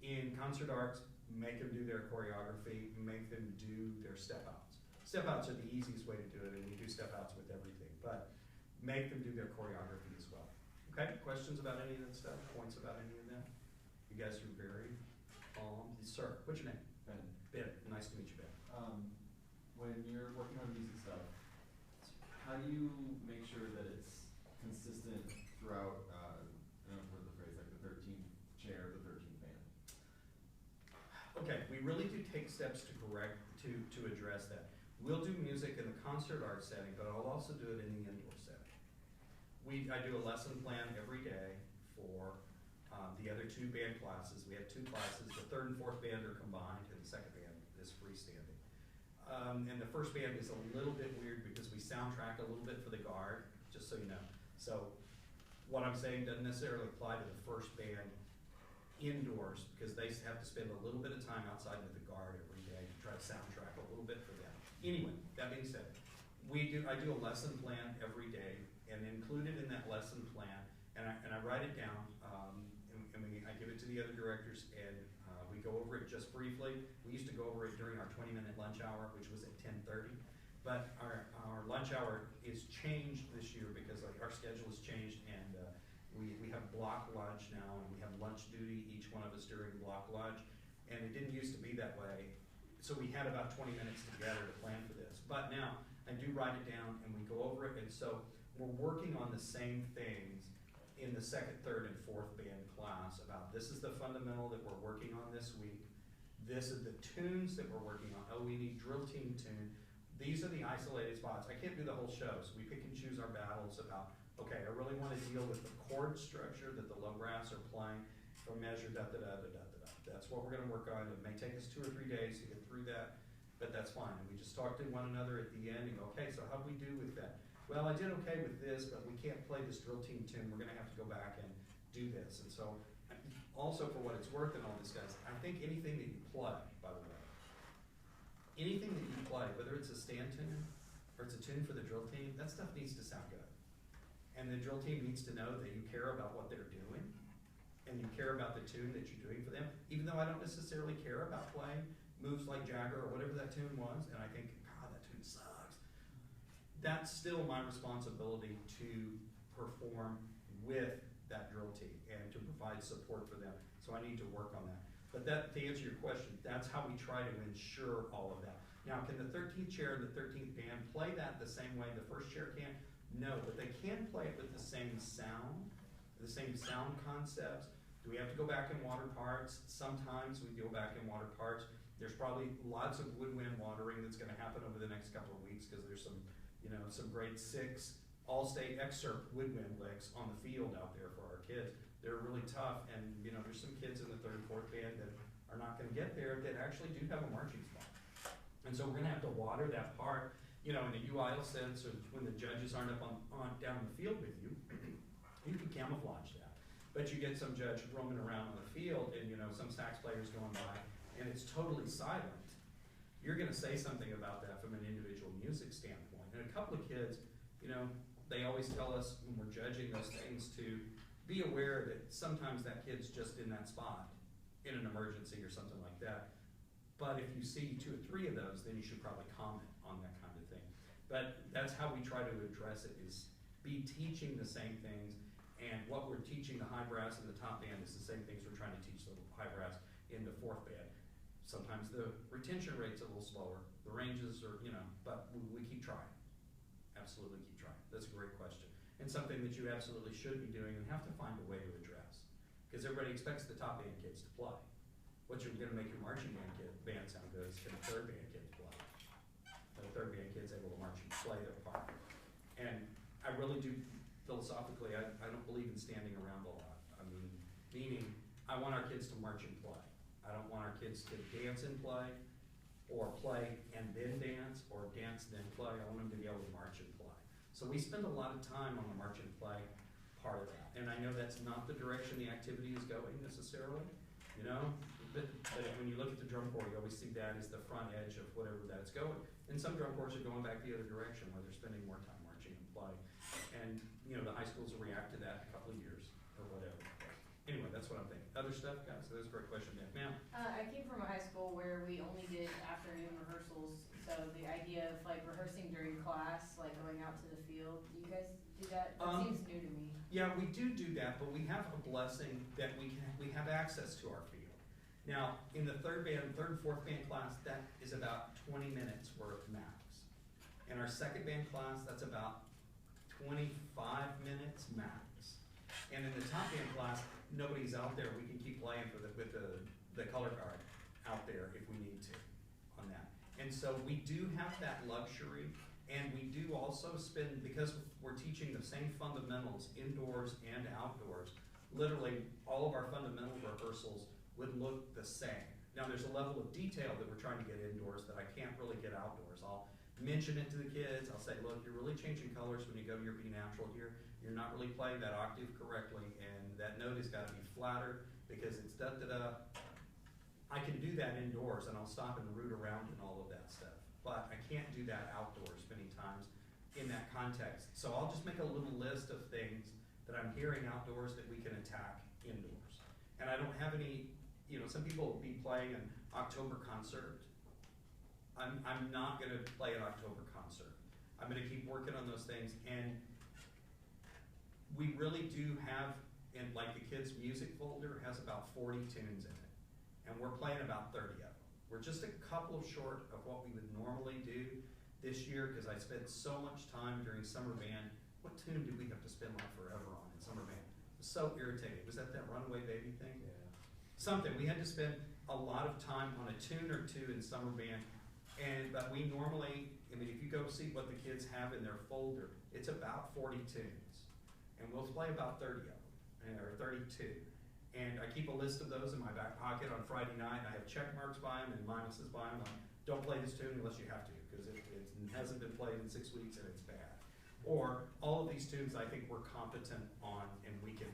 In concert arts, make them do their choreography, make them do their step outs. Step outs are the easiest way to do it, and we do step outs with everything, but make them do their choreography as well. Okay, questions about any of that stuff? Points about any of that? You guys are very calm. Sir, what's your name? Ben. Ben, nice to meet you, Ben. When you're working on music stuff, how do you make sure that it's consistent throughout, I don't know the phrase, like the 13th chair, the 13th band? Okay, we really do take steps to address that. We'll do music in the concert art setting, but I'll also do it in the indoor setting. I do a lesson plan every day for the other 2 band classes. We have 2 classes. The 3rd and 4th band are combined, and the 2nd band is freestanding. And the 1st band is a little bit weird because we soundtrack a little bit for the Guard, just so you know. So what I'm saying doesn't necessarily apply to the 1st band indoors, because they have to spend a little bit of time outside with the Guard every day to try to soundtrack a little bit for them. Anyway, that being said, I do a lesson plan every day, and included in that lesson plan, and I write it down, I give it to the other directors, and we go over it just briefly. We used to go over it during our 20-minute lunch hour, which was at 10:30. But our lunch hour is changed this year because like our schedule has changed, and we have block lunch now, and we have lunch duty, each one of us during block lunch, and it didn't used to be that way. So we had about 20 minutes together to plan for this. But now I do write it down and we go over it, and so we're working on the same things in the second, third, and fourth band class about this is the fundamental that we're working on this week. This is the tunes that we're working on. Oh, we need drill team tune. These are the isolated spots. I can't do the whole show, so we pick and choose our battles about, okay, I really want to deal with the chord structure that the low brass are playing from measure da-da-da-da-da-da. That's what we're going to work on. It may take us 2 or 3 days to get through that, but that's fine. And we just talk to one another at the end and go, okay, so how do we do with that? Well, I did okay with this, but we can't play this drill team tune. We're going to have to go back and do this. And so, also for what it's worth and all this, guys, I think anything that you play, by the way, anything that you play, whether it's a stand tune or it's a tune for the drill team, that stuff needs to sound good. And the drill team needs to know that you care about what they're doing and you care about the tune that you're doing for them. Even though I don't necessarily care about playing moves like Jagger or whatever that tune was, and I think, God, that tune sucks. That's still my responsibility to perform with that drill team and to provide support for them. So I need to work on that. But that, to answer your question, that's how we try to ensure all of that. Now, can the 13th chair and the 13th band play that the same way the first chair can? No, but they can play it with the same sound concepts. Do we have to go back in water parts? Sometimes we go back in water parts. There's probably lots of woodwind watering that's going to happen over the next couple of weeks because there's some grade 6 all-state excerpt woodwind licks on the field out there for our kids. They're really tough, and there's some kids in the 3rd and 4th band that are not going to get there that actually do have a marching spot. And so we're going to have to water that part, in the UIL sense, or when the judges aren't up on down the field with you, you can camouflage that. But you get some judge roaming around on the field, and some sax players going by, and it's totally silent. You're going to say something about that from an individual music standpoint. And a couple of kids, they always tell us when we're judging those things to be aware that sometimes that kid's just in that spot in an emergency or something like that. But if you see 2 or 3 of those, then you should probably comment on that kind of thing. But that's how we try to address it, is be teaching the same things. And what we're teaching the high brass and the top band is the same things we're trying to teach the high brass in the 4th band. Sometimes the retention rate's a little slower. The ranges are, but we keep trying. Absolutely keep trying. That's a great question. And something that you absolutely should be doing and have to find a way to address. Because everybody expects the top band kids to play. What you're going to make your marching band sound good is for the 3rd band kids to play. The 3rd band kids able to march and play their part. And I really do, philosophically, I don't believe in standing around a lot. Meaning, I want our kids to march and play. I don't want our kids to dance and play, or play and then dance, or dance then play. I want them to be able to march and play. So we spend a lot of time on the march and play part of that. And I know that's not the direction the activity is going necessarily, but when you look at the drum corps, you always see that as the front edge of whatever that's going. And some drum corps are going back the other direction, where they're spending more time marching and play. And the high schools will react to that in a couple of years or whatever. Anyway, that's what I'm thinking. Other stuff, guys? So that's a great question, ma'am. I came from a high school where we only did afternoon rehearsals, so the idea of rehearsing during class, going out to the field, do you guys do that? That seems new to me. Yeah, we do that, but we have a blessing that we have access to our field. Now, in the 3rd and 4th band class, that is about 20 minutes worth max. In our 2nd band class, that's about 25 minutes max. And in the top band class, nobody's out there. We can keep playing with the color guard out there if we need to on that. And so we do have that luxury, and we do also spend, because we're teaching the same fundamentals indoors and outdoors, literally all of our fundamental rehearsals would look the same. Now there's a level of detail that we're trying to get indoors that I can't really get outdoors. I'll mention it to the kids. I'll say, look, you're really changing colors when you go to your B natural here. You're not really playing that octave correctly, and that note has got to be flatter because it's da-da-da. I can do that indoors, and I'll stop and root around and all of that stuff. But I can't do that outdoors many times in that context. So I'll just make a little list of things that I'm hearing outdoors that we can attack indoors. And I don't have any, some people will be playing an October concert. I'm not gonna play an October concert. I'm gonna keep working on those things, and we really do have, and like the kids' music folder has about 40 tunes in it, and we're playing about 30 of them. We're just a couple short of what we would normally do this year, because I spent so much time during summer band. What tune did we have to spend like forever on in summer band? It was so irritating. Was that Runaway Baby thing? Yeah. Something. We had to spend a lot of time on a tune or two in summer band, but we normally, I mean, if you go see what the kids have in their folder, it's about 40 tunes, and we'll play about 30 of them, or 32. And I keep a list of those in my back pocket on Friday night, and I have check marks by them and minuses by them. Like, don't play this tune unless you have to, because it hasn't been played in 6 weeks and it's bad. Or all of these tunes I think we're competent on, and we can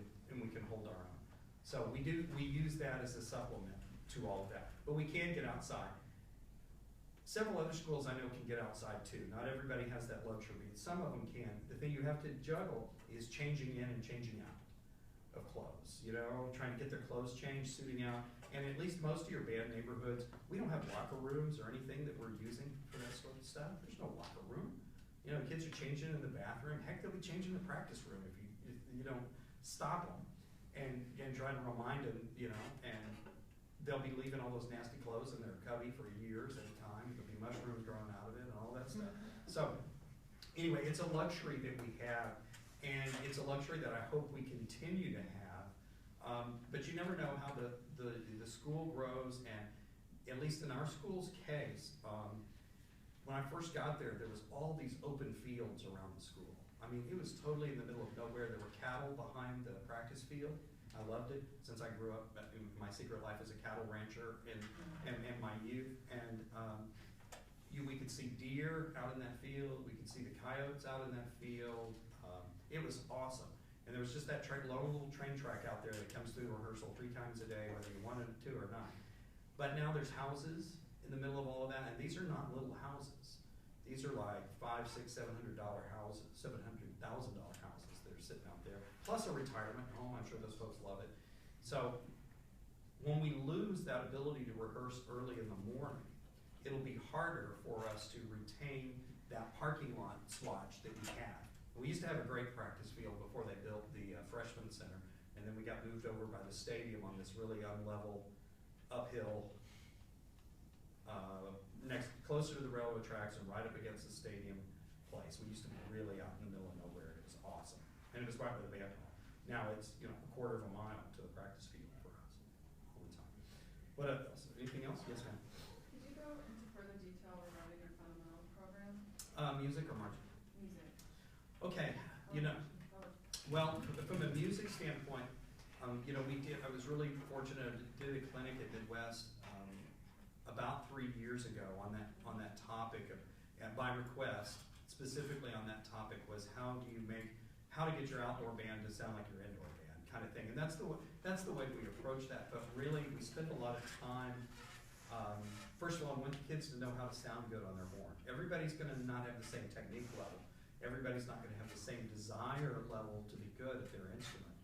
hold our own. So we use that as a supplement to all of that. But we can get outside. Several other schools I know can get outside too. Not everybody has that luxury. Some of them can. The thing you have to juggle is changing in and changing out of clothes. You know, trying to get their clothes changed, suiting out. And at least most of your band neighborhoods, we don't have locker rooms or anything that we're using for that sort of stuff. There's no locker room. You know, kids are changing in the bathroom. Heck, they'll be changing in the practice room if you don't stop them and try to remind them, you know, and they'll be leaving all those nasty clothes in their cubby for years at a time. There'll be mushrooms growing out of it and all that stuff. So anyway, it's a luxury that we have, and it's a luxury that I hope we continue to have. But you never know how the school grows, and at least in our school's case, when I first got there, there was all these open fields around the school. I mean, it was totally in the middle of nowhere. There were cattle behind the practice field. I loved it since I grew up. My secret life as a cattle rancher in my youth, and we could see deer out in that field. We could see the coyotes out in that field. It was awesome. And there was just that little train track out there that comes through rehearsal 3 times a day, whether you wanted to or not. But now there's houses in the middle of all of that, and these are not little houses. These are like $500, $600, $700 houses, $700,000 houses that are sitting out there, plus a retirement home. I'm sure those folks love it. So when we lose that ability to rehearse early in the morning, it'll be harder for us to retain that parking lot swatch that we have. We used to have a great practice field before they built the freshman center, and then we got moved over by the stadium on this really unlevel, uphill, closer to the railroad tracks and right up against the stadium place. We used to be really out in the middle of nowhere. It was awesome, and it was right by the band hall. Now it's, you know, a quarter of a mile to the practice field for us all the time. What else? Anything else? Yes, ma'am. Could you go into further detail regarding your fundamental program? Music or marching? Music. Okay, you know, well, from a music standpoint, you know, I was really fortunate. I did a clinic at Midwest about 3 years ago on that topic of, by request, specifically on that topic was how to get your outdoor band to sound like your indoor band, kind of thing. And that's the way we approach that. But really, we spend a lot of time. First of all, I want the kids to know how to sound good on their horn. Everybody's going to not have the same technique level. Everybody's not going to have the same desire level to be good at their instrument.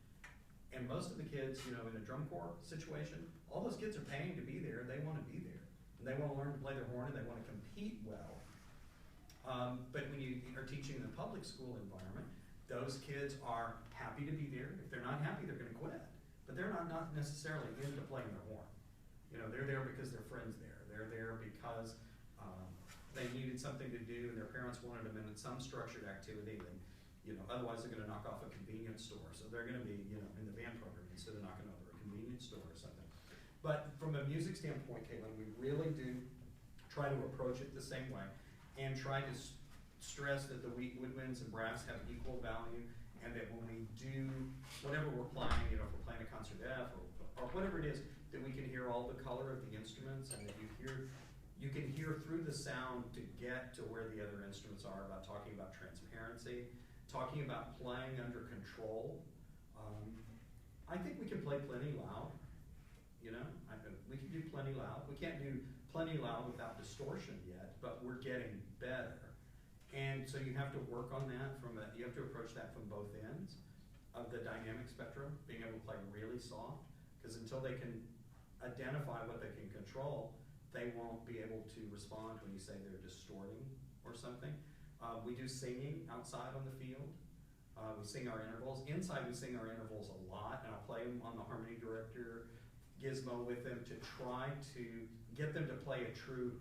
And most of the kids, you know, in a drum corps situation, all those kids are paying to be there. They want to be there. And they want to learn to play their horn, and they want to compete well. But when you are teaching in a public school environment, those kids are happy to be there. If they're not happy, they're going to quit. But they're not necessarily into playing their horn. You know, they're there because their friend's there. They're there because they needed something to do, and their parents wanted them in some structured activity. And, you know, otherwise they're going to knock off a convenience store. So they're going to be, you know, in the band program instead of knocking over a convenience store or something. But from a music standpoint, Caitlin, we really do try to approach it the same way and try to stress that the woodwinds and brass have equal value, and that when we do whatever we're playing, you know, if we're playing a concert F or whatever it is, that we can hear all the color of the instruments, and that you can hear through the sound to get to where the other instruments are, about talking about transparency, talking about playing under control. I think we can play plenty loud. You know, we can do plenty loud. We can't do plenty loud without distortion yet, but we're getting better. And so you have to work on that you have to approach that from both ends of the dynamic spectrum, being able to play really soft, because until they can identify what they can control, they won't be able to respond when you say they're distorting or something. We do singing outside on the field. We sing our intervals. Inside we sing our intervals a lot, and I play them on the harmony director gizmo with them to try to get them to play a true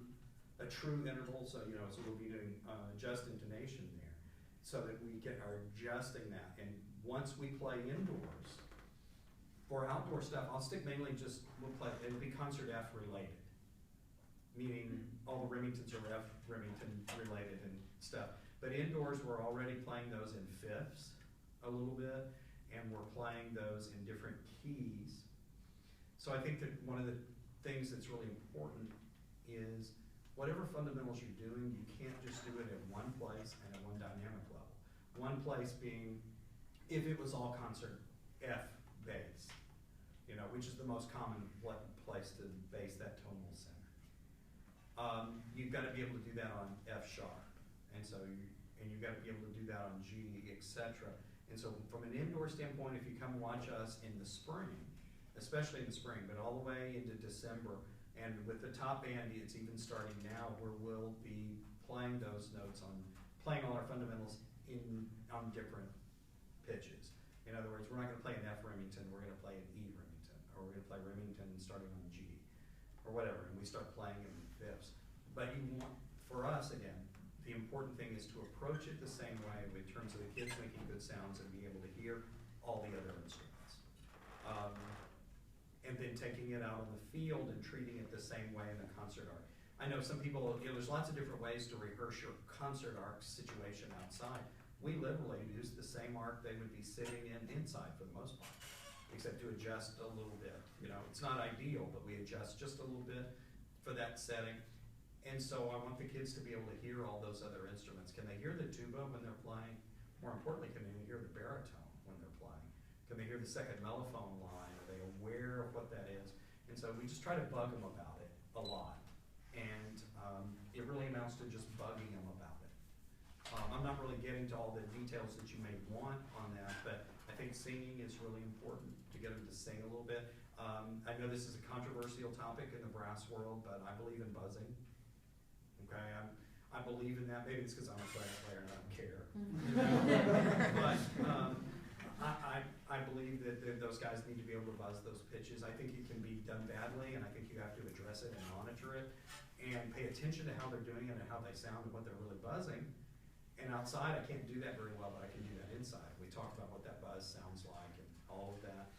interval. So we'll be doing just intonation there, so that we are adjusting that. And once we play indoors, for outdoor stuff, I'll stick mainly we'll play, it'll be concert F related, meaning all the Remingtons are F Remington related and stuff. But indoors, we're already playing those in fifths a little bit, and we're playing those in different keys. So I think that one of the things that's really important is whatever fundamentals you're doing, you can't just do it at one place and at one dynamic level. One place being, if it was all concert F bass, which is the most common place to base that tonal center. You've got to be able to do that on F sharp, and you've got to be able to do that on G, etc. And so from an indoor standpoint, if you come watch us in the spring, especially in the spring, but all the way into December, and with the top band, it's even starting now, where we'll be playing those notes playing all our fundamentals on different pitches. In other words, we're not going to play an F Remington, we're going to play an E Remington, or we're going to play Remington starting on G, or whatever, and we start playing in fifths. But for us, again, the important thing is to approach it the same way in terms of the kids making good sounds and being able to hear all the other instruments. And then taking it out on the field and treating it the same way in the concert arc. I know some people, there's lots of different ways to rehearse your concert arc situation outside. We literally use the same arc they would be sitting in inside for the most part, except to adjust a little bit. It's not ideal, but we adjust just a little bit for that setting. And so I want the kids to be able to hear all those other instruments. Can they hear the tuba when they're playing? More importantly, can they hear the baritone when they're playing? Can they hear the second mellophone line? Are they aware of what that is? And so we just try to bug them about it a lot. And it really amounts to just bugging them about it. I'm not really getting to all the details that you may want on that, but I think singing is really important to get them to sing a little bit. I know this is a controversial topic in the brass world, but I believe in buzzing. Okay, I believe in that. Maybe it's because I'm a clarinet player and I don't care. But I believe that those guys need to be able to buzz those pitches. I think it can be done badly, and I think you have to address it and monitor it and pay attention to how they're doing it and how they sound and what they're really buzzing. And outside, I can't do that very well, but I can do that inside. We talked about what that buzz sounds like and all of that.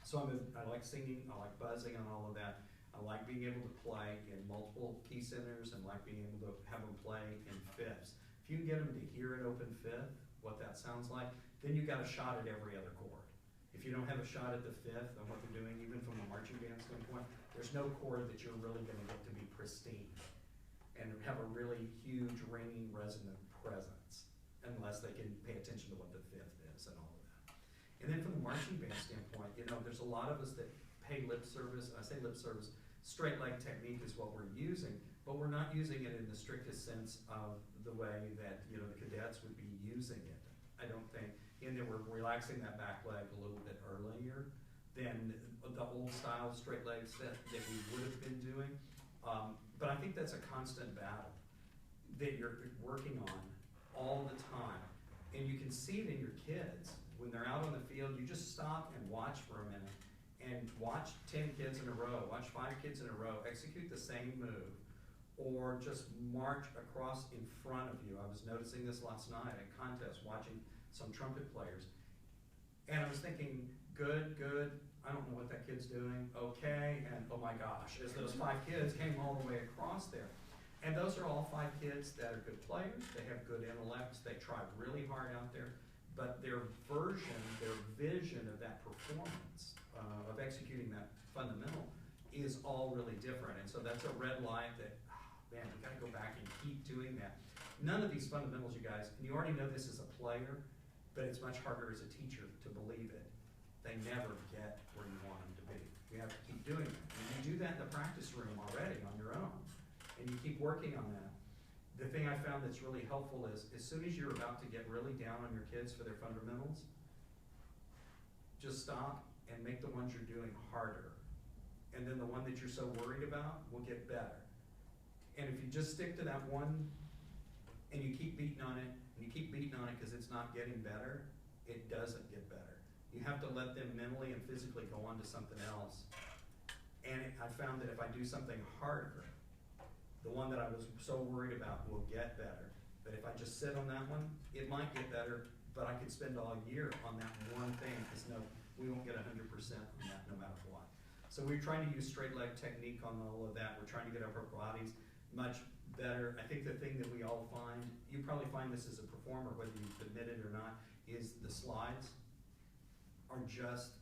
So I like singing, I like buzzing and all of that. I like being able to play in multiple key centers and like being able to have them play in fifths. If you can get them to hear an open fifth, what that sounds like, then you've got a shot at every other chord. If you don't have a shot at the fifth and what they're doing, even from a marching band standpoint, there's no chord that you're really going to get to be pristine and have a really huge ringing resonant presence unless they can pay attention to what the fifth is and all of that. And then from the marching band standpoint, there's a lot of us that pay lip service. I say lip service, straight leg technique is what we're using, but we're not using it in the strictest sense of the way that the cadets would be using it. I don't think, and then we're relaxing that back leg a little bit earlier than the old style straight leg set that we would have been doing. But I think that's a constant battle that you're working on all the time. And you can see it in your kids. When they're out on the field, you just stop and watch for a minute and watch 10 kids in a row, watch 5 kids in a row, execute the same move, or just march across in front of you. I was noticing this last night at contest, watching some trumpet players. And I was thinking, good, I don't know what that kid's doing, okay, and oh my gosh, as those 5 kids came all the way across there. And those are all 5 kids that are good players, they have good intellects, they try really hard out there, but their vision of that performance, of executing that fundamental, is all really different. And so that's a red light that, man, we gotta go back and keep doing that. None of these fundamentals, you guys, and you already know this as a player, but it's much harder as a teacher to believe it. They never get where you want them to be. You have to keep doing it. And you do that in the practice room already on your own, and you keep working on that. The thing I found that's really helpful is, as soon as you're about to get really down on your kids for their fundamentals, just stop and make the ones you're doing harder. And then the one that you're so worried about will get better. And if you just stick to that one, and you keep beating on it, and you keep beating on it because it's not getting better, it doesn't get better. You have to let them mentally and physically go on to something else. And I found that if I do something harder, the one that I was so worried about will get better. But if I just sit on that one, it might get better, but I could spend all year on that one thing, because no, we won't get 100% on that no matter what. So we're trying to use straight leg technique on all of that. We're trying to get upper bodies much better. I think the thing that we all find, you probably find this as a performer, whether you admit it or not, is the slides are just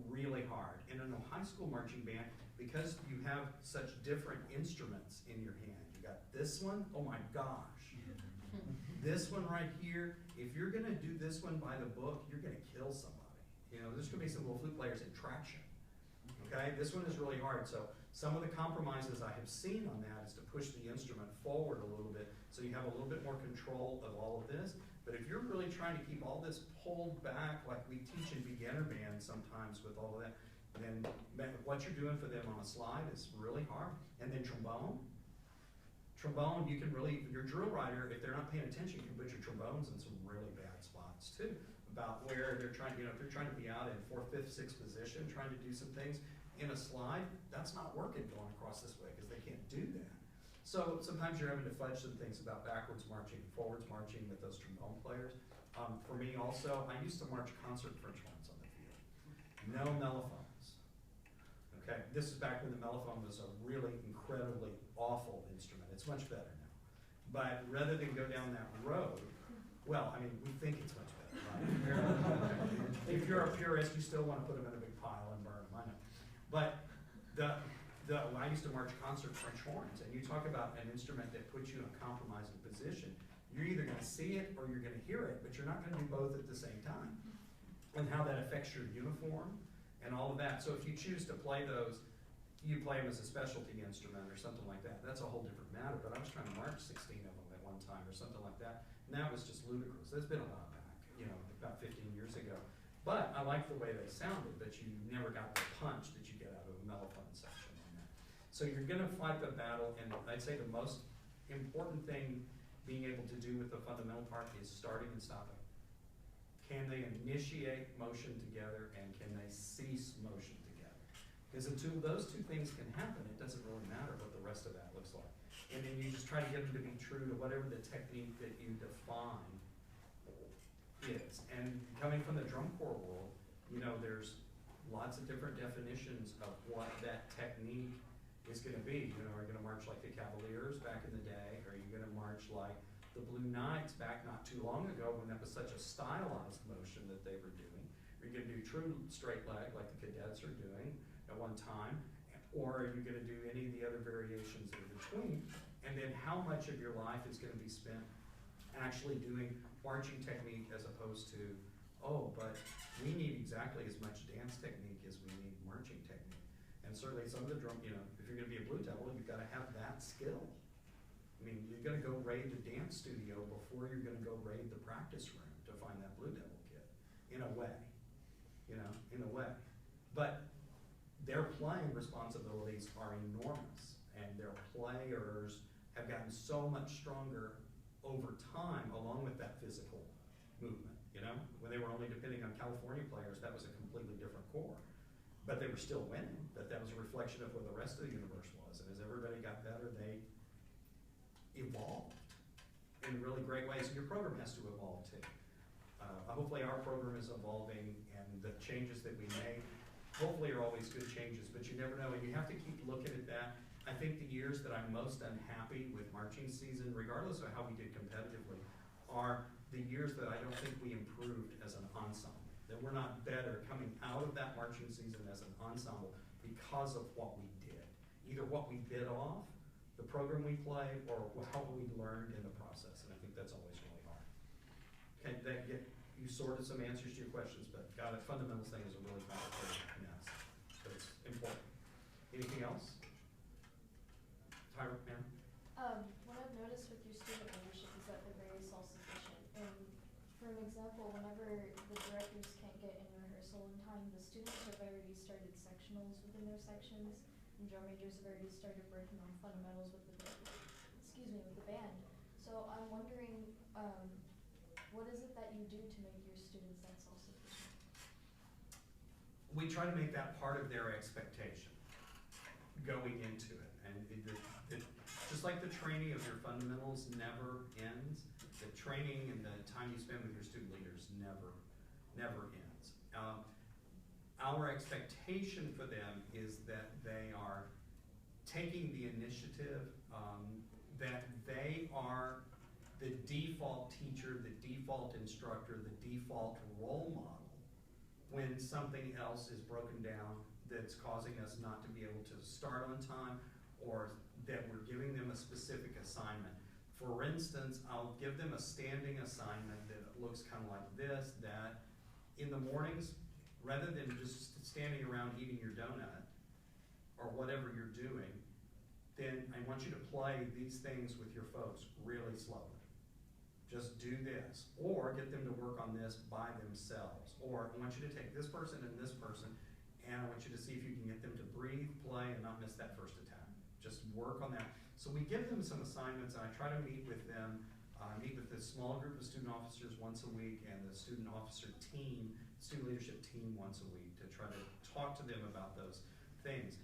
really hard. And in a high school marching band, because you have such different instruments in your hand, you got this one, oh my gosh. This one right here, if you're gonna do this one by the book, you're gonna kill somebody. You know, there's gonna be some little flute players in traction. Okay, this one is really hard. So some of the compromises I have seen on that is to push the instrument forward a little bit, so you have a little bit more control of all of this. But if you're really trying to keep all this pulled back, like we teach in beginner bands sometimes with all of that, then what you're doing for them on a slide is really hard. And then trombone, you can really, your drill writer, if they're not paying attention, you can put your trombones in some really bad spots too, about where they're trying, you know, if they're trying to be out in 4th, 5th, 6th position, trying to do some things in a slide, that's not working going across this way because they can't do that. So sometimes you're having to fudge some things about backwards marching, forwards marching with those trombone players. For me also, I used to march concert French horns on the field. No mellophones. Okay, this is back when the mellophone was a really incredibly awful instrument. It's much better now. But rather than go down that road, well, I mean, we think it's much better, right? If you're a purist, you still want to put them in a big pile and burn them, I know. But I used to march concert French horns, and you talk about an instrument that puts you in a compromising position. You're either going to see it or you're going to hear it, but you're not going to do both at the same time. And how that affects your uniform and all of that. So if you choose to play those, you play them as a specialty instrument or something like that. That's a whole different matter, but I was trying to march 16 of them at one time or something like that, and that was just ludicrous. That's been a while back, you know, about 15 years ago. But I liked the way they sounded, but you never got the punch that you get out of a mellophone section on that. So you're gonna fight the battle, and I'd say the most important thing being able to do with the fundamental part is starting and stopping. Can they initiate motion together, and can they cease motion together? Because until those two things can happen, it doesn't really matter what the rest of that looks like. And then you just try to get them to be true to whatever the technique that you define is. And coming from the drum corps world, you know, there's lots of different definitions of what that technique is gonna be. You know, are you gonna march like the Cavaliers back in the day? Are you gonna march like the Blue Knights back not too long ago when that was such a stylized motion that they were doing? Are you gonna do true straight leg like the cadets are doing at one time? Or are you gonna do any of the other variations in between? And then how much of your life is gonna be spent actually doing marching technique as opposed to, oh, but we need exactly as much dance technique as we need marching technique. And certainly some of the drum, you know, if you're gonna be a blue devil, you've gotta have that skill. I mean, you're gonna go raid the dance studio before you're gonna go raid the practice room to find that blue devil kid, in a way, you know, in a way. But their playing responsibilities are enormous, and their players have gotten so much stronger over time along with that physical movement, you know? When they were only depending on California players, that was a completely different core. But they were still winning, but that was a reflection of where the rest of the universe was. And as everybody got better, they evolved in really great ways, and your program has to evolve too. Hopefully our program is evolving, and the changes that we make hopefully are always good changes, but you never know, and you have to keep looking at that. I think the years that I'm most unhappy with marching season, regardless of how we did competitively, are the years that I don't think we improved as an ensemble. That we're not better coming out of that marching season as an ensemble because of what we did. Either what we bit off, the program we played, or how we learned in the process, and I think that's always really hard. Okay, you sorted some answers to your questions, but God, the fundamentals thing is a really complicated mess, but it's important. Anything else? Tyra, ma'am? What I've noticed with your student leadership is that they're very self-sufficient. And for an example, whenever the directors can't get in rehearsal in time, the students have already started sectionals within their sections. And drum majors have already started working on fundamentals with the with the band. So I'm wondering, what is it that you do to make your students that self-sufficient? We try to make that part of their expectation going into it. And just like the training of your fundamentals never ends, the training and the time you spend with your student leaders never ends. Our expectation for them is that they are taking the initiative, that they are the default teacher, the default instructor, the default role model when something else is broken down that's causing us not to be able to start on time, or that we're giving them a specific assignment. For instance, I'll give them a standing assignment that looks kind of like this, that in the mornings, rather than just standing around eating your donut or whatever you're doing, then I want you to play these things with your folks really slowly. Just do this, or get them to work on this by themselves. Or I want you to take this person and this person, and I want you to see if you can get them to breathe, play, and not miss that first attack. Just work on that. So we give them some assignments, and I try to meet with them, meet with this small group of student officers once a week, and the student officer team, student leadership team once a week, to try to talk to them about those things.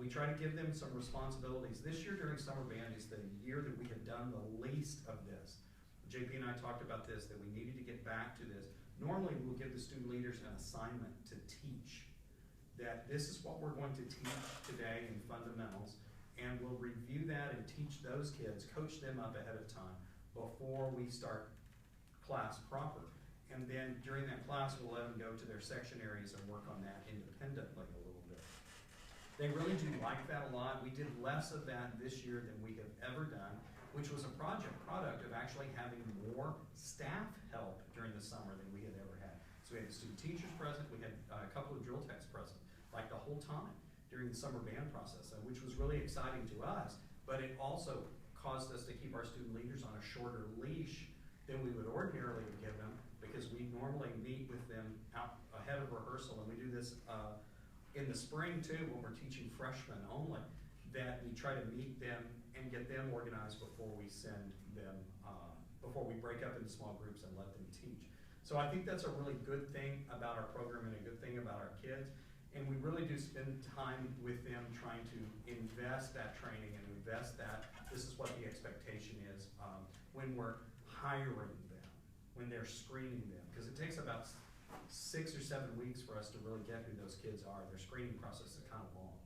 We try to give them some responsibilities. This year during summer band is the year that we have done the least of this. JP and I talked about this, that we needed to get back to this. Normally we'll give the student leaders an assignment to teach, that this is what we're going to teach today in fundamentals, and we'll review that and teach those kids, coach them up ahead of time before we start class proper. And then during that class, we'll let them go to their section areas and work on that independently a little bit. They really do like that a lot. We did less of that this year than we have ever done, which was a product of actually having more staff help during the summer than we had ever had. So we had the student teachers present, we had a couple of drill techs present, like the whole time during the summer band process, which was really exciting to us, but it also caused us to keep our student leaders on a shorter leash than we would ordinarily give them, because we normally meet with them out ahead of rehearsal, and we do this in the spring too, when we're teaching freshmen only, that we try to meet them and get them organized before we send them, before we break up into small groups and let them teach. So I think that's a really good thing about our program and a good thing about our kids. And we really do spend time with them trying to invest that training and invest that, this is what the expectation is when we're hiring them, when they're screening them. Because it takes about 6 or 7 weeks for us to really get who those kids are. Their screening process is kind of long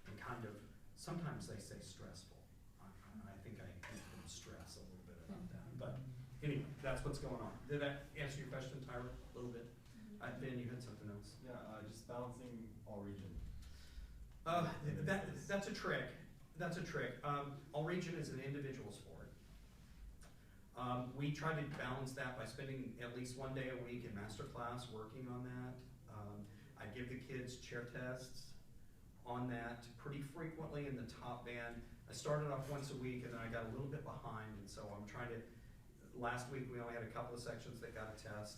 and kind of, sometimes they say stressful. I think I make them stress a little bit about that. But anyway, that's what's going on. Did that answer your question, Tyra, a little bit? Ben, you had something else? Yeah, just balancing all region. That's a trick. That's a trick. All region is an individual sport. We try to balance that by spending at least 1 day a week in master class working on that. I give the kids chair tests on that pretty frequently in the top band. I started off once a week and then I got a little bit behind, and so I'm trying to, last week we only had a couple of sections that got a test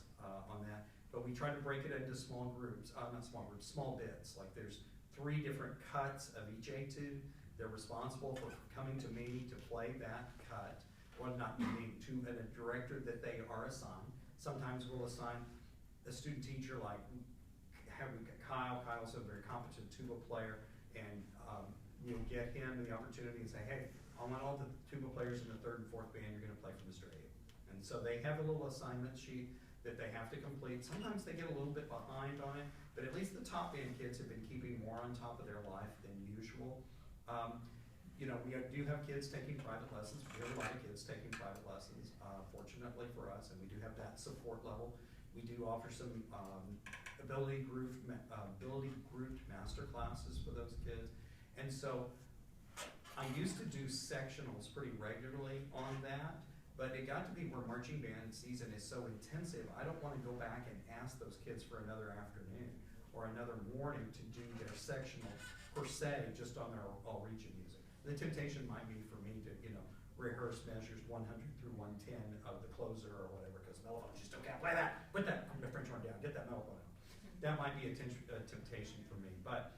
on that, but we try to break it into small groups, not small groups, small bits. Like there's 3 different cuts of each etude. They're responsible for coming to me to play that cut. Well, not me, to a director that they are assigned. Sometimes we'll assign a student teacher, like having Kyle. Kyle's a very competent tuba player, and you'll get him the opportunity and say, hey, I want all the tuba players in the 3rd and 4th band, you're gonna play for Mr. A. And so they have a little assignment sheet that they have to complete. Sometimes they get a little bit behind on it, but at least the top band kids have been keeping more on top of their life than usual. You know, we do have kids taking private lessons. We have a lot of kids taking private lessons, fortunately for us, and we do have that support level. We do offer some ability grouped master classes for those kids. And so I used to do sectionals pretty regularly on that, but it got to be where marching band season is so intensive, I don't want to go back and ask those kids for another afternoon or another morning to do their sectional per se, just on their all region music. The temptation might be for me to, you know, rehearse measures 100 through 110 of the closer or whatever, because mellophone, you still can't play that. Put that French horn down, get that mellophone out. That might be a temptation for me, but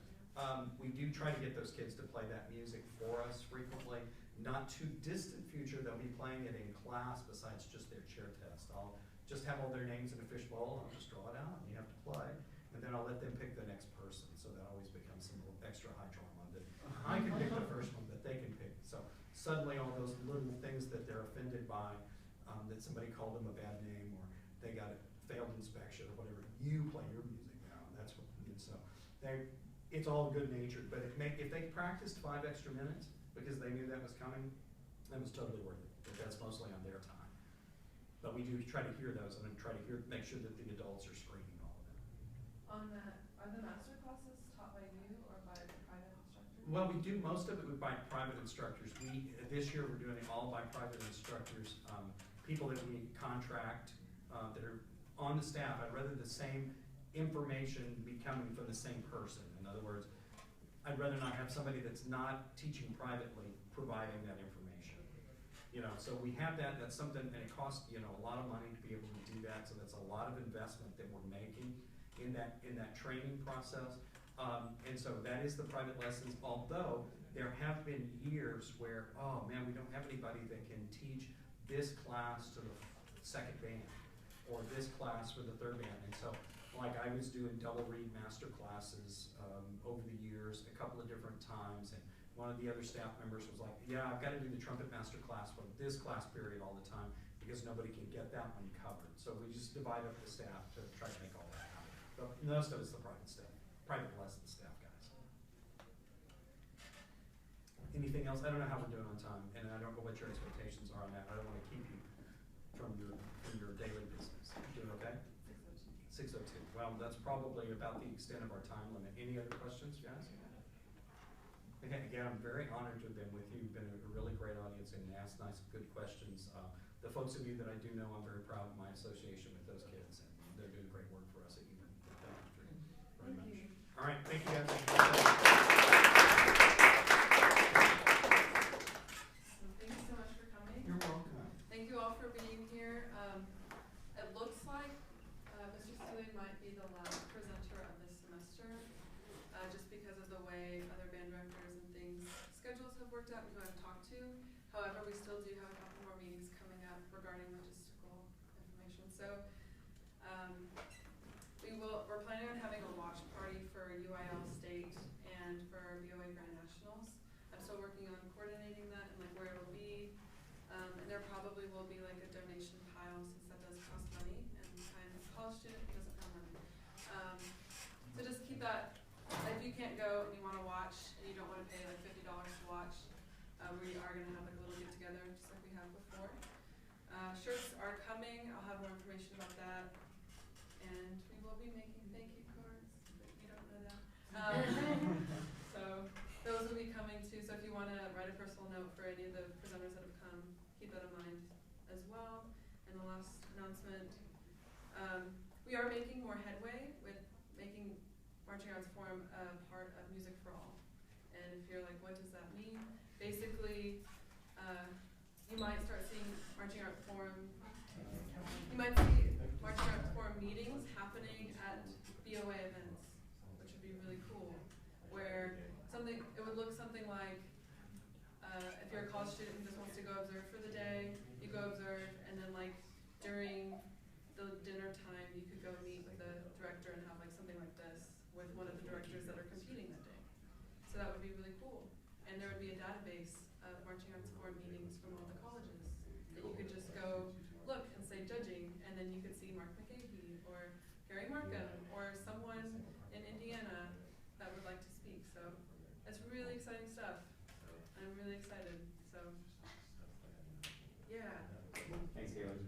We do try to get those kids to play that music for us frequently. Not too distant future, they'll be playing it in class besides just their chair test. I'll just have all their names in a fishbowl, I'll just draw it out, and you have to play. And then I'll let them pick the next person, so that always becomes some little extra high drama that I can pick the first one, but they can pick. So suddenly all those little things that they're offended by, that somebody called them a bad name, or they got a failed inspection or whatever, you play your music now. That's what, and so it's all good natured, but if they practiced 5 extra minutes because they knew that was coming, that was totally worth it. But that's mostly on their time. But we do try to hear those and then try to make sure that the adults are screening all of them. On that, are the master classes taught by you or by private instructors? Well, we do most of it by private instructors. This year we're doing it all by private instructors, people that we contract that are on the staff. I'd rather the same information be coming from the same person. In other words, I'd rather not have somebody that's not teaching privately providing that information. So we have that. That's something, and it costs a lot of money to be able to do that. So that's a lot of investment that we're making in that training process. And so that is the private lessons. Although there have been years where, oh man, we don't have anybody that can teach this class to the second band or this class for the third band. And so, like, I was doing double reed master classes over the years, a couple of different times, and one of the other staff members was like, yeah, I've got to do the trumpet master class for this class period all the time because nobody can get that one covered. So we just divide up the staff to try to make all that happen. But most of it's the private staff, private lesson staff guys. Anything else? I don't know how we're doing on time, and I don't know what your expectations are on that. I don't want to keep you from your daily business. You doing okay? 6:02. Well, that's probably about the extent of our time limit. Any other questions, guys? Again, I'm very honored to have been with you. You've been a really great audience and asked nice, good questions. The folks of you that I do know, I'm very proud of my association with those kids, and they're doing great work for us at Hebron. Thank you very much. All right, thank you guys. Thank you so much for coming. You're welcome. Thank you all for being here. It looks like Mr. Steele might be the last presenter of this semester, just because of the way other band directors and things schedules have worked out and who I've talked to. However, we still do have a couple more meetings coming up regarding logistical information. So we're planning on having a watch party for UIL State and for BOA Grand Nationals. I'm still working on coordinating that and like where it'll be. And there probably will be like a donation pile since that does cost money, and I'm a college student who doesn't have money. So just keep that, if you can't go and you want to watch and you don't want to pay like $50 to watch, we are going to have like a little get together just like we have before. Shirts are coming, I'll have more information about that. And we will be making thank you cards, but you don't know that. So those will be coming too, so if you want to write a personal note for any of the presenters that have come, keep that in mind as well. And the last announcement, we are making more headway with making Marching Arts Forum a part of Music for All. And if you're like, what does that mean? Basically, you might start seeing Marching Arts Forum, you might see Marching Arts Forum meetings happening at BOA events, which would be really cool, where it would look something like, if you're a college student who just wants to go observe for the day, you go observe, and then like during the dinner time, you could go meet with the director and have like something like this with one of the directors that are competing that day. So that would be really cool. And there would be a database of Marching Arts Forum meetings from all the colleges that you could just go look and say judging, and then you could see Mark McCahey or Gary Markham or someone in Indiana that would like to speak. So it's really exciting stuff. I'm really excited. So yeah. Thanks, Caleb.